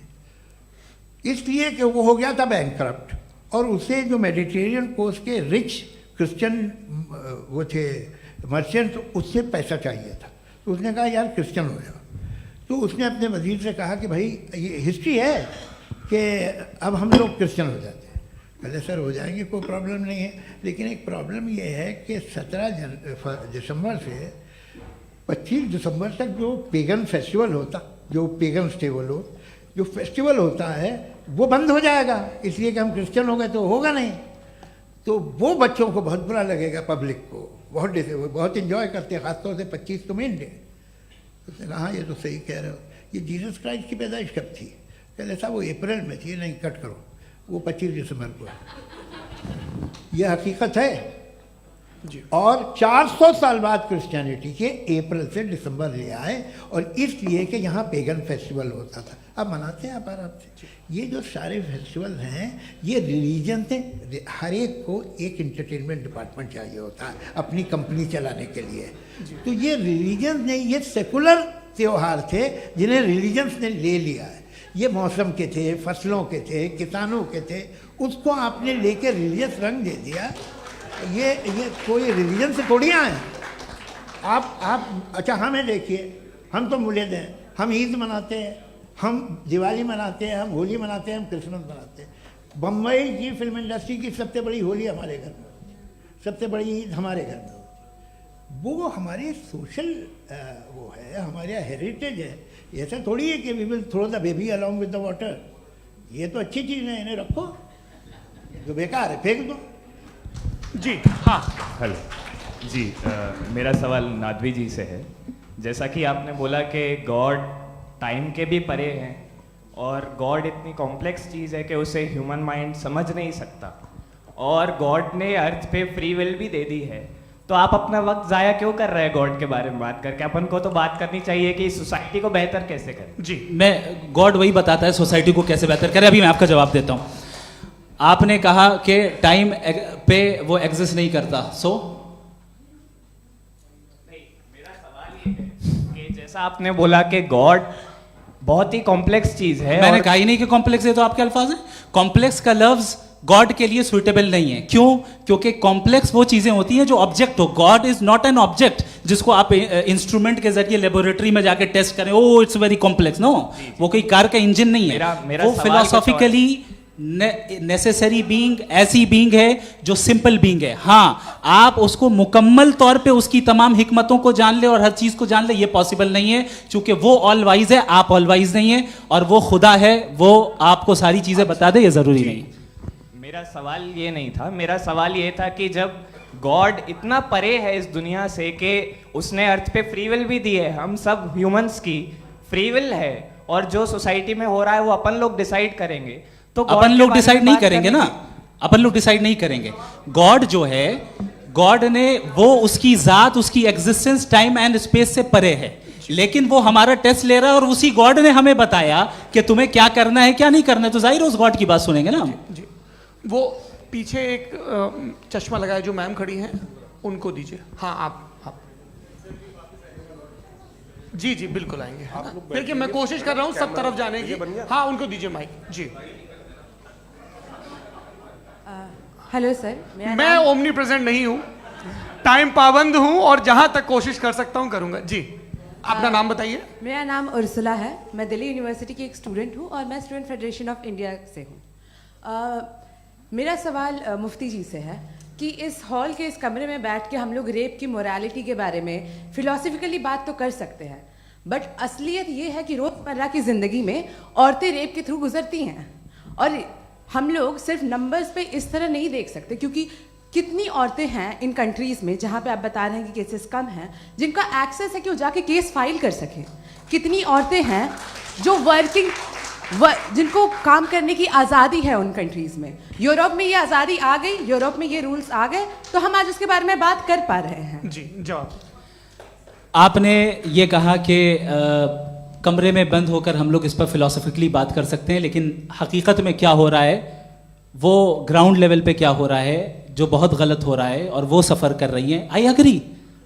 S2: इसलिए कि वो हो गया था बैंकक्रप्ट, और उसे जो मेडिटेरियन कोस्ट के रिच क्रिश्चियन वो थे मर्चेंट, उससे पैसा चाहिए था। तो उसने कहा यार क्रिश्चियन हो जाओ। तो उसने अपने वजीर से कहा कि भाई ये हिस्ट्री है कि अब हम लोग क्रिश्चियन हो जाते हैं। पहले सर हो जाएंगे, कोई प्रॉब्लम नहीं है, लेकिन एक प्रॉब्लम ये है कि 17 दिसंबर से 25 दिसंबर तक जो पेगन फेस्टिवल होता, जो पेगन्स थे वो लोग, जो फेस्टिवल होता है वो बंद हो जाएगा, इसलिए कि हम क्रिश्चियन हो गए तो होगा नहीं। तो वो बच्चों को बहुत बुरा लगेगा, पब्लिक को बहुत इन्जॉय करते हैं, खासतौर से 25 तो मेन डे। उसने कहा हाँ ये तो सही कह रहे हो, ये जीसस क्राइस्ट की पैदाइश कब थी? कहते साहब वो अप्रैल में थी। नहीं कट करो, वो 25 दिसंबर को है। ये हकीकत है। और 400 साल बाद क्रिश्चियनिटी के अप्रैल से दिसंबर ले आए, और इसलिए कि यहाँ पेगन फेस्टिवल होता था। अब मनाते हैं आप आराम से। ये जो सारे फेस्टिवल हैं ये रिलीजन थे। हर एक को एक इंटरटेनमेंट डिपार्टमेंट चाहिए होता है अपनी कंपनी चलाने के लिए। तो ये रिलीजन ने, ये सेकुलर त्यौहार थे जिन्हें रिलीजन्स ने ले लिया है। ये मौसम के थे, फसलों के थे, किसानों के थे, उसको आपने लेके रिलीजियस रंग दे दिया। ये कोई रिलीजन से थोड़ी आए आप। अच्छा हमें देखिए, हम तो मुल्द हैं, हम ईद मनाते हैं, हम दिवाली मनाते हैं, हम होली मनाते हैं, हम क्रिसमस मनाते हैं। बम्बई की फिल्म इंडस्ट्री की सबसे बड़ी होली हमारे घर में होती है, सबसे बड़ी ईद हमारे घर में होती है। वो हमारे सोशल वो है, हमारे हेरिटेज है। ऐसा थोड़ी है कि we will throw the baby along with the water. ये तो अच्छी चीज़ है, इन्हें रखो, जो बेकार है फेंक दो।
S3: जी हाँ,
S10: हेलो जी, मेरा सवाल नादवी जी से है। जैसा कि आपने बोला कि गॉड टाइम के भी परे हैं, और गॉड इतनी कॉम्प्लेक्स चीज़ है कि उसे ह्यूमन माइंड समझ नहीं सकता, और गॉड ने अर्थ पे फ्री विल भी दे दी है। तो आप अपना वक्त ज़ाया क्यों कर रहे हैं गॉड के बारे में बात करके? अपन को तो बात करनी चाहिए कि सोसाइटी को बेहतर कैसे करें।
S3: जी
S1: मैं गॉड वही बताता है सोसाइटी को कैसे बेहतर करें। अभी मैं आपका जवाब देता हूँ। आपने कहा कि टाइम पे वो एग्जिस्ट नहीं करता,
S10: मेरा सवाल ये है कि जैसा आपने बोला कि गॉड बहुत ही कॉम्प्लेक्स चीज है।
S1: मैंने कहा ही नहीं कि कॉम्प्लेक्स है, तो आपके अल्फाज हैं। कॉम्प्लेक्स का लफ्ज गॉड के लिए सुइटेबल नहीं है। क्यों? क्योंकि कॉम्प्लेक्स वो चीजें होती हैं जो ऑब्जेक्ट हो। God is not an object जिसको आप इंस्ट्रूमेंट के जरिए लेबोरेटरी में जाके टेस्ट करें, oh it's very complex. No, वो कोई कार का इंजन नहीं है। वो फिलोसॉफिकली नेसेसरी बीइंग ऐसी बीइंग है जो सिंपल बीइंग है। हाँ, आप उसको मुकम्मल तौर पे उसकी तमाम हिकमतों को जान ले और हर चीज को जान ले, ये पॉसिबल नहीं है, क्योंकि वो ऑल वाइज है, आप ऑल वाइज नहीं है, और वो खुदा है, वो आपको सारी चीजें बता दे, ये जरूरी नहीं।
S10: मेरा सवाल ये नहीं था। मेरा सवाल ये था कि जब गॉड इतना परे है इस दुनिया से कि उसने अर्थ पे फ्री विल भी दी है, हम सब ह्यूमंस की फ्री विल है, और जो सोसाइटी में हो रहा है वो अपन लोग डिसाइड करेंगे। तो
S1: अपन लोग डिसाइड नहीं करेंगे ना, अपन लोग डिसाइड नहीं करेंगे। गॉड जो है, गॉड ने वो उसकी जात, उसकी एग्जिस्टेंस टाइम एंड स्पेस से परे है, लेकिन वो हमारा टेस्ट ले रहा है, और उसी गॉड ने हमें बताया कि तुम्हें क्या करना है क्या नहीं करना है। तो जाहिर उस गॉड की बात सुनेंगे ना हम।
S3: जी, वो पीछे एक चश्मा लगाया जो मैम खड़ी हैं, उनको दीजिए। हाँ आप जी जी बिल्कुल आएंगे। देखिए मैं कोशिश कर रहा हूँ सब तरफ जाने की। हाँ उनको दीजिए माइक। जी
S11: हेलो सर,
S3: मैं ओमनी प्रेजेंट नहीं हूँ, टाइम पाबंद हूँ, और जहाँ तक कोशिश कर सकता हूँ करूँगा। जी अपना नाम बताइए।
S11: मेरा नाम उर्सुला है, मैं दिल्ली यूनिवर्सिटी की एक स्टूडेंट हूँ, और मैं स्टूडेंट फेडरेशन ऑफ इंडिया से हूँ। मेरा सवाल मुफ्ती जी से है कि इस हॉल के इस कमरे में बैठ के हम लोग रेप की मोरालिटी के बारे में फिलोसफिकली बात तो कर सकते हैं, बट असलियत ये है कि रोज़मर्रा की ज़िंदगी में औरतें रेप के थ्रू गुजरती हैं, और हम लोग सिर्फ नंबर्स पे इस तरह नहीं देख सकते, क्योंकि कितनी औरतें हैं इन कंट्रीज़ में जहाँ पे आप बता रहे हैं कि केसेस कम हैं, जिनका एक्सेस है कि वो जाके केस फाइल कर सकें। कितनी औरतें हैं जो जिनको काम करने की आज़ादी है उन कंट्रीज़ में। यूरोप में ये आज़ादी आ गई, यूरोप में ये रूल्स आ गए, तो हम आज उसके बारे में बात कर पा रहे हैं।
S3: जी, जवाब।
S1: आपने ये कहा कि कमरे में बंद होकर हम लोग इस पर फिलोसफिकली बात कर सकते हैं, लेकिन हकीकत में क्या हो रहा है, वो ग्राउंड लेवल पे क्या हो रहा है जो बहुत गलत हो रहा है, और वो सफ़र कर रही हैं। आई एग्री,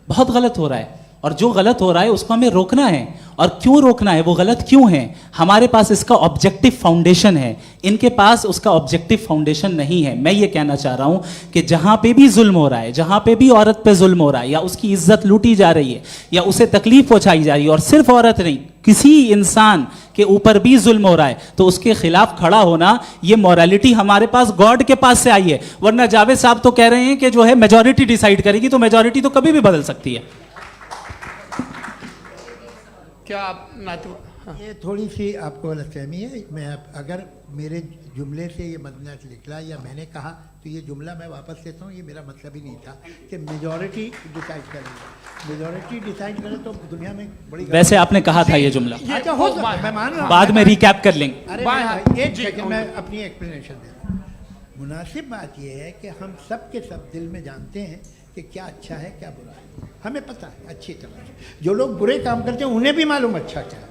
S1: बहुत गलत हो रहा है, और जो गलत हो रहा है उसको हमें रोकना है। और क्यों रोकना है, वो गलत क्यों है, हमारे पास इसका ऑब्जेक्टिव फाउंडेशन है, इनके पास उसका ऑब्जेक्टिव फाउंडेशन नहीं है। मैं ये कहना चाह रहा हूं कि जहां पे भी जुल्म हो रहा है, जहां पे भी औरत पे जुल्म हो रहा है, या उसकी इज्जत लूटी जा रही है, या उसे तकलीफ पहुंचाई जा रही है, और सिर्फ औरत नहीं, किसी इंसान के ऊपर भी जुल्म हो रहा है, तो उसके खिलाफ खड़ा होना, ये मॉरलिटी हमारे पास गॉड के पास से आई है। वरना जावेद साहब तो कह रहे हैं कि जो है मेजॉरिटी डिसाइड करेगी, तो मेजॉरिटी तो कभी भी बदल सकती है।
S3: क्या आप नातू? हाँ।
S2: ये थोड़ी सी आपको गलतफहमी है। मैं अगर मेरे जुमले से ये मदनत निकला या मैंने कहा, तो ये जुमला मैं वापस लेता हूँ। ये मेरा मतलब ही नहीं था कि मेजॉरिटी डिसाइड करेगी। मेजॉरिटी डिसाइड करे तो दुनिया में बड़ी, वैसे
S1: आपने कहा था ये जुमला।
S2: अच्छा, हो सकता है, मैं मान रहा हूँ,
S1: बाद में रिकैप कर लेंगे।
S2: अरे एक सेकंड, मैं अपनी एक्सप्लेनेशन देता हूँ। मुनासिब बात यह है कि हम सब के सब दिल में जानते हैं कि क्या अच्छा है क्या बुरा है, हमें पता है अच्छी तरह से। जो लोग बुरे काम करते हैं उन्हें भी मालूम अच्छा क्या है।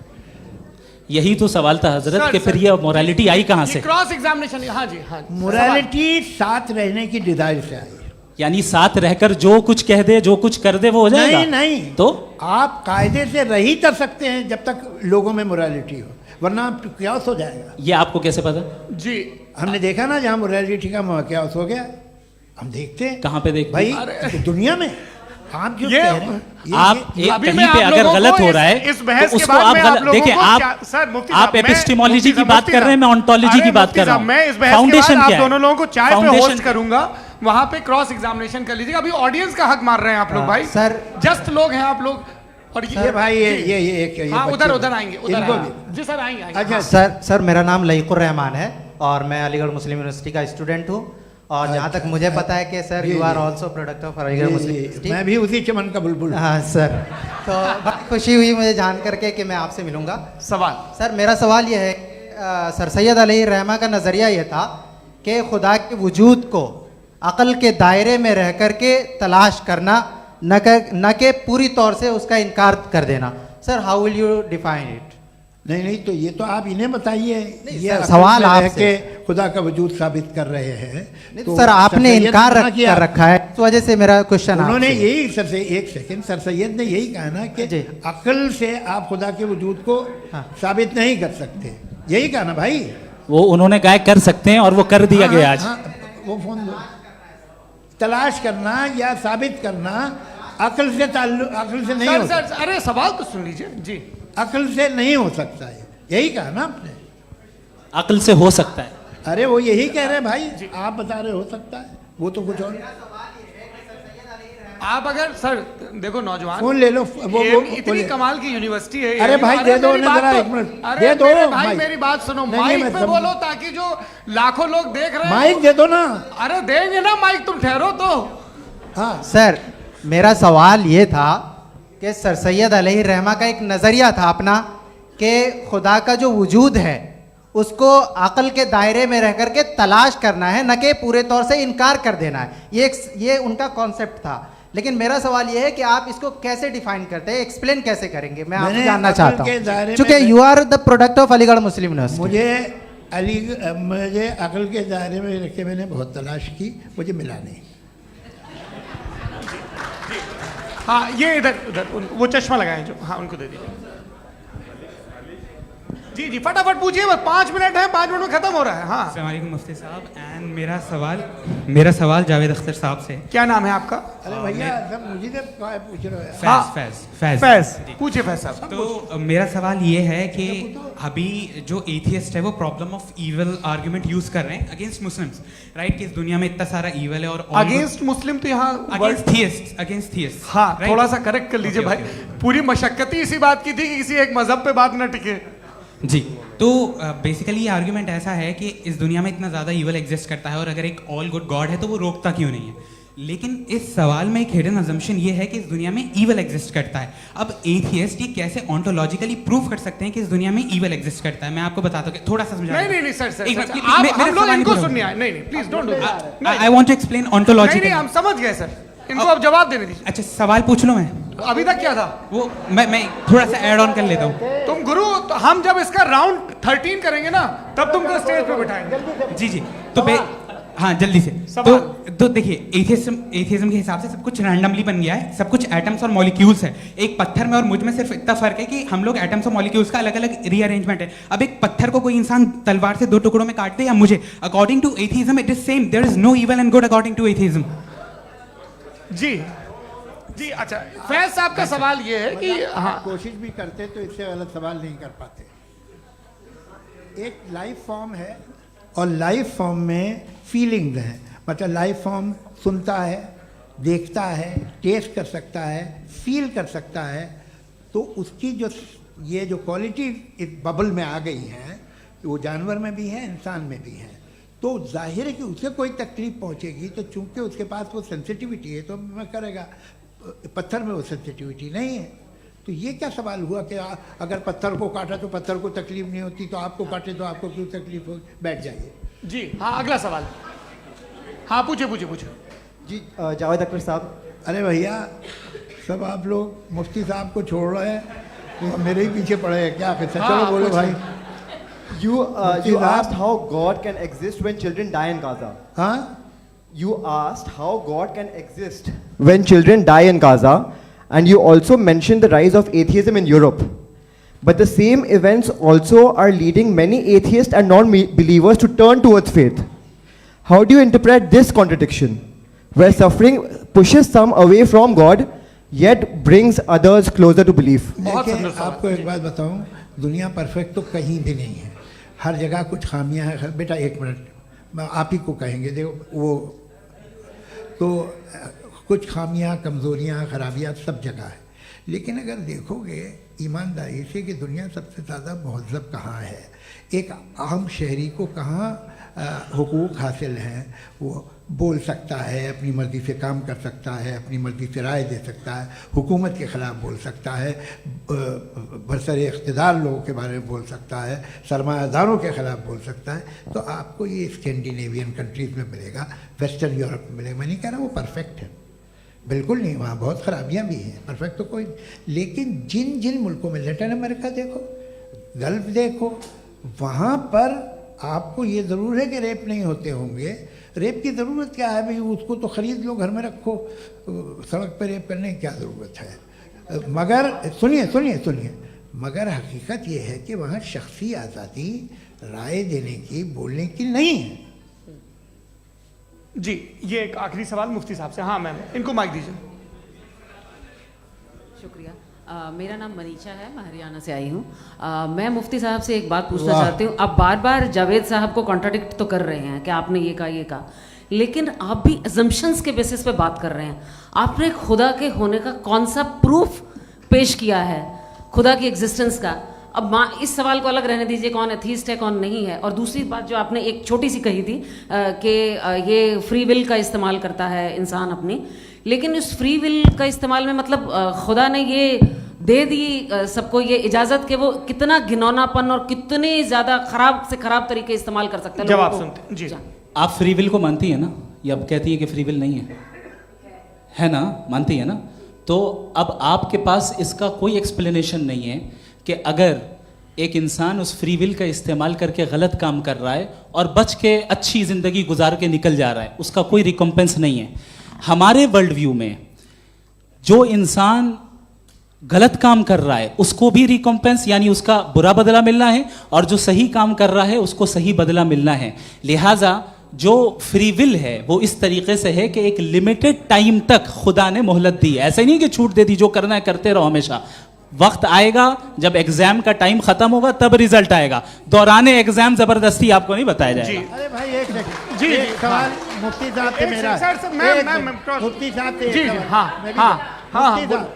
S1: यही तो सवाल था हजरत कि फिर ये मोरालिटी आई कहाँ से?
S3: Cross examination. हाँ जी, हाँ।
S2: मोरालिटी साथ रहने की डिजायर से आई,
S1: यानी साथ रहकर जो कुछ कह दे, जो कुछ कर दे, वो हो जाएगा?
S2: नहीं नहीं,
S1: तो
S2: आप कायदे से रह ही कर सकते हैं जब तक लोगों में मोरालिटी हो, वरना आप क्यास हो जाएगा।
S1: ये आपको कैसे पता?
S3: जी,
S2: हमने देखा ना, जहाँ मोरालिटी का क्यास हो गया, हम देखते हैं।
S1: कहाँ पे देखते
S2: भाई? दुनिया में। आप जो कह रहे हैं,
S1: आप कहीं पे अगर गलत हो रहा है
S3: इस बहस
S1: तो
S3: के
S1: उसको
S3: बाद
S1: आप
S3: मैं
S1: गलत देखिए। आप एपिस्टेमोलॉजी की बात कर रहे हैं, मैं ऑन्टोलॉजी की बात कर रहा हूं।
S3: मैं इस बहस के बाद आप दोनों लोगों को चाय पे होस्ट करूंगा, वहां पे क्रॉस एग्जामिनेशन कर लीजिएगा। अभी ऑडियंस का हक मार रहे हैं आप लोग भाई,
S2: सर
S3: जस्ट लोग हैं आप लोग। और ये
S2: भाई ये
S3: हाँ, उधर आएंगे, जी सर आएंगे।
S2: अच्छा
S12: सर मेरा नाम लईकुर रहमान है और मैं अलीगढ़ मुस्लिम यूनिवर्सिटी का स्टूडेंट हूँ। और जहाँ तक मुझे पता है कि sir you are also product of Aligarh Muslim university.
S2: मैं भी उसी चमन का बुलबुल।
S12: हाँ सर, तो बहुत खुशी हुई मुझे जान करके कि मैं आपसे मिलूंगा।
S3: सवाल
S12: सर, मेरा सवाल यह है, सर सैयद अलैहिर्रहमा का नज़रिया यह था कि खुदा के वजूद को अक़ल के दायरे में रह कर के तलाश करना, न कि पूरी तौर से उसका इनकार कर देना। Sir how will you define it?
S2: नहीं, तो ये तो आप इन्हें बताइए। ये
S12: सवाल आपसे
S2: खुदा का वजूद साबित कर रहे हैं,
S12: तो सर आपने इनकार कर रखा है, इस वजह से मेरा क्वेश्चन।
S2: उन्होंने यही सर से, एक सेकंड, सर सैयद ने यही कहा ना कि अक्ल से आप खुदा के वजूद को साबित नहीं कर सकते, यही कहा ना भाई।
S1: वो उन्होंने कहा कर सकते हैं और वो कर दिया गया आज।
S2: वो फोन दो। तलाश करना या साबित करना अक्ल से नहीं हो सकता।
S3: अरे सवाल तो सुन लीजिए जी।
S2: अक्ल से नहीं हो सकता है, यही कहा ना आपने।
S1: अक्ल से हो सकता है।
S2: अरे वो यही कह रहे हैं भाई, आप बता रहे हो सकता है, वो तो कुछ और।
S3: आप अगर सर देखो नौजवान,
S2: फोन ले लो। वो
S3: इतनी कमाल की यूनिवर्सिटी है।
S2: अरे भाई दे दो ना जरा, एक मिनट दे दो
S3: भाई, मेरी बात सुनो, माइक पे बोलो ताकि जो लाखों लोग देख रहे हैं।
S2: माइक दे दो ना।
S3: अरे देंगे ना माइक, तुम ठहरो तो।
S2: हाँ
S12: सर, मेरा सवाल ये था कि सर सैयद अलैहिर्रहमा का एक नज़रिया था अपना कि खुदा का जो वजूद है उसको अक़ल के दायरे में रह कर के तलाश करना है, न कि पूरे तौर से इनकार कर देना है। ये उनका कॉन्सेप्ट था। लेकिन मेरा सवाल ये है कि आप इसको कैसे डिफाइन करते हैं, एक्सप्लेन कैसे करेंगे? मैं आपसे जानना चाहता हूँ, क्योंकि you are the product of Aligarh Muslim university.
S2: मुझे अक़ल के दायरे में रख के मैंने बहुत तलाश की, मुझे मिला नहीं।
S3: हाँ, ये इधर वो चश्मा लगाए जो, हाँ उनको दे दीजिए। जी जी फटाफट पूछिए, बस 5 मिनट है, 5 मिनट में खत्म हो रहा है। हाँ
S13: अस्सलाम वालेकुम मुफ्ती साहब। एंड मेरा सवाल जावेद अख्तर साहब से।
S3: क्या नाम है आपका?
S2: अरे भैया सब मुझे तो क्या पूछ रहे हो?
S3: हाँ, फैज पूछिए फैज साहब।
S13: तो मेरा सवाल ये है कि अभी जो एथियस्ट है वो problem of evil argument use कर रहे हैं अगेंस्ट मुस्लिम्स, राइट? कि इस दुनिया में इतना सारा इविल है और
S3: अगेंस्ट मुस्लिम तो यहाँ
S13: अगेंस्ट थियस्ट।
S3: हाँ थोड़ा सा करेक्ट कर लीजिए भाई। पूरी मशक्कत ही इसी बात की थी कि किसी एक मजहब पे बात न टिके।
S13: जी, तो बेसिकली ये आर्गुमेंट ऐसा है कि इस दुनिया में इतना ज़्यादा ईवल एग्जिस्ट करता है और अगर एक ऑल गुड गॉड है तो वो रोकता क्यों नहीं है? लेकिन इस सवाल में एक हिडन अजम्पशन ये है कि इस दुनिया में ईवल एग्जिस्ट करता है। अब एथियस्ट ये कैसे ऑन्टोलॉजिकली प्रूव कर सकते हैं कि इस दुनिया में ईवल एग्जिस्ट करता है? मैं आपको बताता हूँ, थोड़ा सा समझा।
S3: नहीं सर, हम लोग इनको सुनने आए। नहीं please don't do that.
S13: I want to explain ontologically.
S3: नहीं हम समझ गए सर, इनको अब जवाब देने दीजिए।
S13: अच्छा सवाल पूछ लो मैं।
S3: अभी तक क्या था
S13: वो मैं थोड़ा सा ऐड ऑन कर लेता हूँ।
S3: तुम गुरु, तो हम जब इसका राउंड 13 करेंगे ना तब तुमको स्टेज पे बिठाएंगे।
S13: जी तो हाँ जल्दी से। तो देखिए एथियज्म के हिसाब से सब कुछ रैंडमली बन गया है, सब कुछ एटम्स और मॉलिक्यूल्स है। एक पत्थर में और मुझ में सिर्फ इतना फर्क है कि हम लोग एटम्स और मॉलिक्यूल्स का अलग अलग रीअरेंजमेंट है। अब एक पत्थर को कोई इंसान तलवार से 2 टुकड़ों में काट दे या मुझे, according to atheism it is same. There is no evil and good according to atheism.
S3: जी अच्छा, फैज साहब का सवाल ये है कि हाँ
S2: कोशिश भी करते तो इससे गलत सवाल नहीं कर पाते। एक लाइफ फॉर्म है और लाइफ फॉर्म में फीलिंग्स हैं, मतलब लाइफ फॉर्म सुनता है, देखता है, टेस्ट कर सकता है, फील कर सकता है। तो उसकी जो ये जो क्वालिटी इस बबल में आ गई हैं वो जानवर में भी है, इंसान में भी है। तो जाहिर है कि उसे कोई तकलीफ पहुंचेगी, तो चूंकि उसके पास वो सेंसिटिविटी है तो मैं करेगा। पत्थर में वो सेंसिटिविटी नहीं है। तो ये क्या सवाल हुआ कि अगर पत्थर को काटा तो पत्थर को तकलीफ नहीं होती, तो आपको काटे तो आपको क्यों तकलीफ हो? बैठ जाइए।
S3: जी हाँ, अगला सवाल। हाँ पूछे
S14: जी जावेद अख्तर साहब।
S2: अरे भैया सब आप लोग मुफ्ती साहब को छोड़ रहे हैं, तो मेरे ही पीछे पड़े हैं क्या? चलो बोलो भाई।
S14: You asked how God can exist when children die in Gaza.
S2: हाँ?
S14: You asked how God can exist when children die in Gaza, and you also mentioned the rise of atheism in Europe. But the same events also are leading many atheists and non-believers to turn towards faith. How do you interpret this contradiction, where suffering pushes some away from God, yet brings others closer to belief?
S2: देखिए, आपको एक बात बताऊं, दुनिया perfect तो कहीं भी नहीं है, हर जगह कुछ खामियां हैं। बेटा एक मिनट, आप ही को कहेंगे, देखो वो तो कुछ खामियां, कमज़ोरियां, खराबियां सब जगह है। लेकिन अगर देखोगे ईमानदारी से कि दुनिया सबसे ज़्यादा महज़ब कहाँ है, एक आम शहरी को कहाँ हुकूक हासिल हैं, वो बोल सकता है, अपनी मर्ज़ी से काम कर सकता है, अपनी मर्ज़ी से राय दे सकता है, हुकूमत के ख़िलाफ़ बोल सकता है, बरसर इक़्तिदार लोगों के बारे में बोल सकता है, सरमायादारों के ख़िलाफ़ बोल सकता है। तो आपको ये स्कैंडिनेवियन कंट्रीज़ में मिलेगा, वेस्टर्न यूरोप में मिलेगा। मैं नहीं कह रहा वो परफेक्ट है, बिल्कुल नहीं, वहाँ बहुत ख़राबियाँ भी हैं, परफेक्ट तो कोई। लेकिन जिन जिन मुल्कों में, लैटिन अमेरिका देखो, गल्फ़ देखो, वहाँ पर आपको ये ज़रूर है कि रेप नहीं होते होंगे। रेप की ज़रूरत क्या है भाई? उसको तो ख़रीद लो, घर में रखो, सड़क पर रेप करने की क्या ज़रूरत है? मगर सुनिए, मगर हकीकत ये है कि वहाँ शख्सी आज़ादी राय देने की, बोलने की नहीं है।
S3: जी ये एक आखिरी सवाल मुफ्ती साहब से। हाँ मैम, इनको माइक दीजिए।
S15: शुक्रिया। मेरा नाम मनीषा है, मैं हरियाणा से आई हूँ। मैं मुफ्ती साहब से एक बात पूछना चाहती हूँ। आप बार बार जावेद साहब को कॉन्ट्राडिक्ट तो कर रहे हैं कि आपने ये कहा, लेकिन आप भी अजम्पशंस के बेसिस पे बात कर रहे हैं। आपने खुदा के होने का कौन सा प्रूफ पेश किया है, खुदा की एग्जिस्टेंस का? अब इस सवाल को अलग रहने दीजिए, कौन एथीस्ट है कौन नहीं है। और दूसरी बात जो आपने एक छोटी सी कही थी कि ये फ्री विल का इस्तेमाल करता है इंसान अपनी, लेकिन इस फ्री विल का इस्तेमाल में मतलब खुदा ने ये दे दी सबको ये इजाज़त कि वो कितना घिनौनापन और कितने ज़्यादा ख़राब से ख़राब तरीके इस्तेमाल कर सकते हैं।
S3: जवाब सुनते जी।
S1: आप फ्री विल को मानती है ना, या अब कहती है कि फ्री विल नहीं है ना? मानती है ना? तो अब आपके पास इसका कोई एक्सप्लेनेशन नहीं है कि अगर एक इंसान उस फ्री विल का इस्तेमाल करके गलत काम कर रहा है और बच के अच्छी ज़िंदगी गुजार के निकल जा रहा है, उसका कोई रिकम्पेंस नहीं है। हमारे वर्ल्ड व्यू में जो इंसान गलत काम कर रहा है उसको भी रिकॉम्पेंस यानी उसका बुरा बदला मिलना है, और जो सही काम कर रहा है उसको सही बदला मिलना है। लिहाजा जो फ्री विल है वो इस तरीके से है कि एक लिमिटेड टाइम तक खुदा ने मोहलत दी। ऐसा नहीं कि छूट दे दी, जो करना है करते रहो हमेशा। वक्त आएगा जब एग्जाम का टाइम खत्म होगा तब रिजल्ट आएगा, दौराने एग्जाम जबरदस्ती आपको नहीं बताया जाएगा।
S2: अरे भाई एक सेकंड,
S3: जी,
S2: एक सवाल मुफ्ती साहब से मेरा है। मुफ्ती साहब से एक सवाल। मुफ्ती साहब,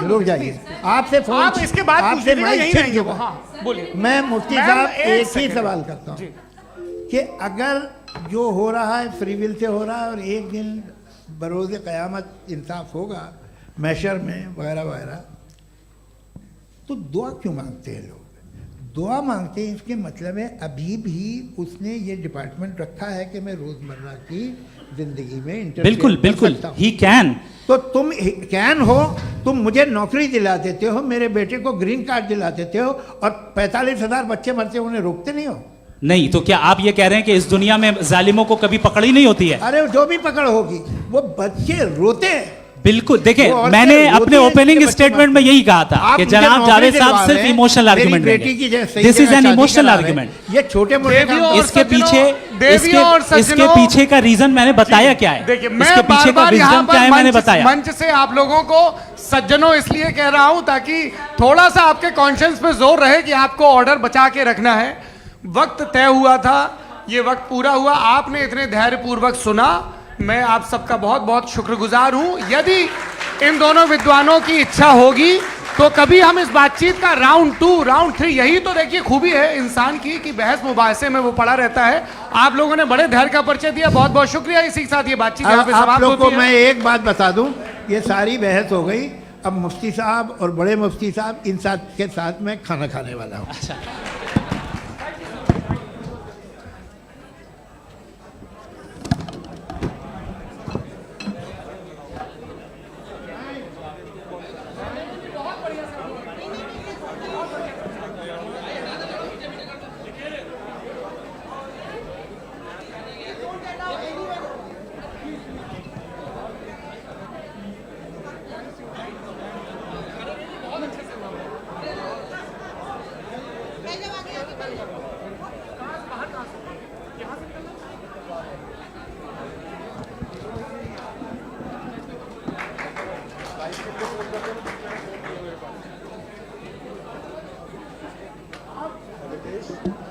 S2: रुक जाइए, आपसे फोन,
S3: आप इसके बाद
S2: आपसे माइक
S3: यहीं
S2: छिन
S3: रहेंगे वो।
S2: चुका।
S3: हाँ, बोलिए।
S2: मैं मुफ्ती साहब एक ही सवाल करता हूँ कि अगर जो हो रहा है फ्री विल से हो रहा है और एक दिन बरोज़ क़यामत इंसाफ होगा मैशर में वगैरह वगैरह, तो दुआ क्यों मांगते हैं लोग? दुआ मांगते हैं इसके मतलब है अभी भी उसने ये डिपार्टमेंट रखा है कि मैं रोज़मर्रा की ज़िंदगी में इंटरफेयर
S1: बिल्कुल बिल्कुल ही कैन।
S2: तो तुम कैन हो, तुम मुझे नौकरी दिला देते हो, मेरे बेटे को ग्रीन कार्ड दिला देते हो, और 45,000 बच्चे मरते हो उन्हें रोकते नहीं हो।
S1: नहीं तो क्या आप ये कह रहे हैं कि इस दुनिया में जालिमों को कभी पकड़ ही नहीं होती है?
S2: अरे जो भी पकड़ होगी वो बच्चे रोते हैं।
S1: बिल्कुल, देखिए मैंने अपने ओपनिंग स्टेटमेंट में यही कहा था कि जनाब जावेद साहब सिर्फ इमोशनल आर्गुमेंट देंगे। This is an emotional argument.
S2: ये छोटे मोटे
S1: इसके पीछे का रीजन मैंने बताया क्या है,
S3: देखिए मैं
S1: इसके पीछे का रीजन क्या है मैंने बताया।
S3: मंच से आप लोगों को सज्जनों इसलिए कह रहा हूं ताकि थोड़ा सा आपके कॉन्शियंस पे जोर रहे कि आपको ऑर्डर बचा के रखना है। वक्त तय हुआ था, ये वक्त पूरा हुआ, आपने इतने धैर्यपूर्वक सुना, मैं आप सबका बहुत बहुत शुक्रगुजार हूं। यदि इन दोनों विद्वानों की इच्छा होगी तो कभी हम इस बातचीत का राउंड 2, राउंड 3, यही तो देखिए खूबी है इंसान की कि बहस मुबाहसे में वो पड़ा रहता है। आप लोगों ने बड़े धैर्य का परिचय दिया, बहुत बहुत शुक्रिया। इसी के साथ ये बातचीत यहाँ पे समाप्त होती है।
S2: आप लोग को मैं एक बात बता दूं, ये सारी बहस हो गई, अब मुफ्ती साहब और बड़े मुफ्ती साहब इन साथ के साथ मैं खाना खाने वाला हूँ।
S16: Thank you.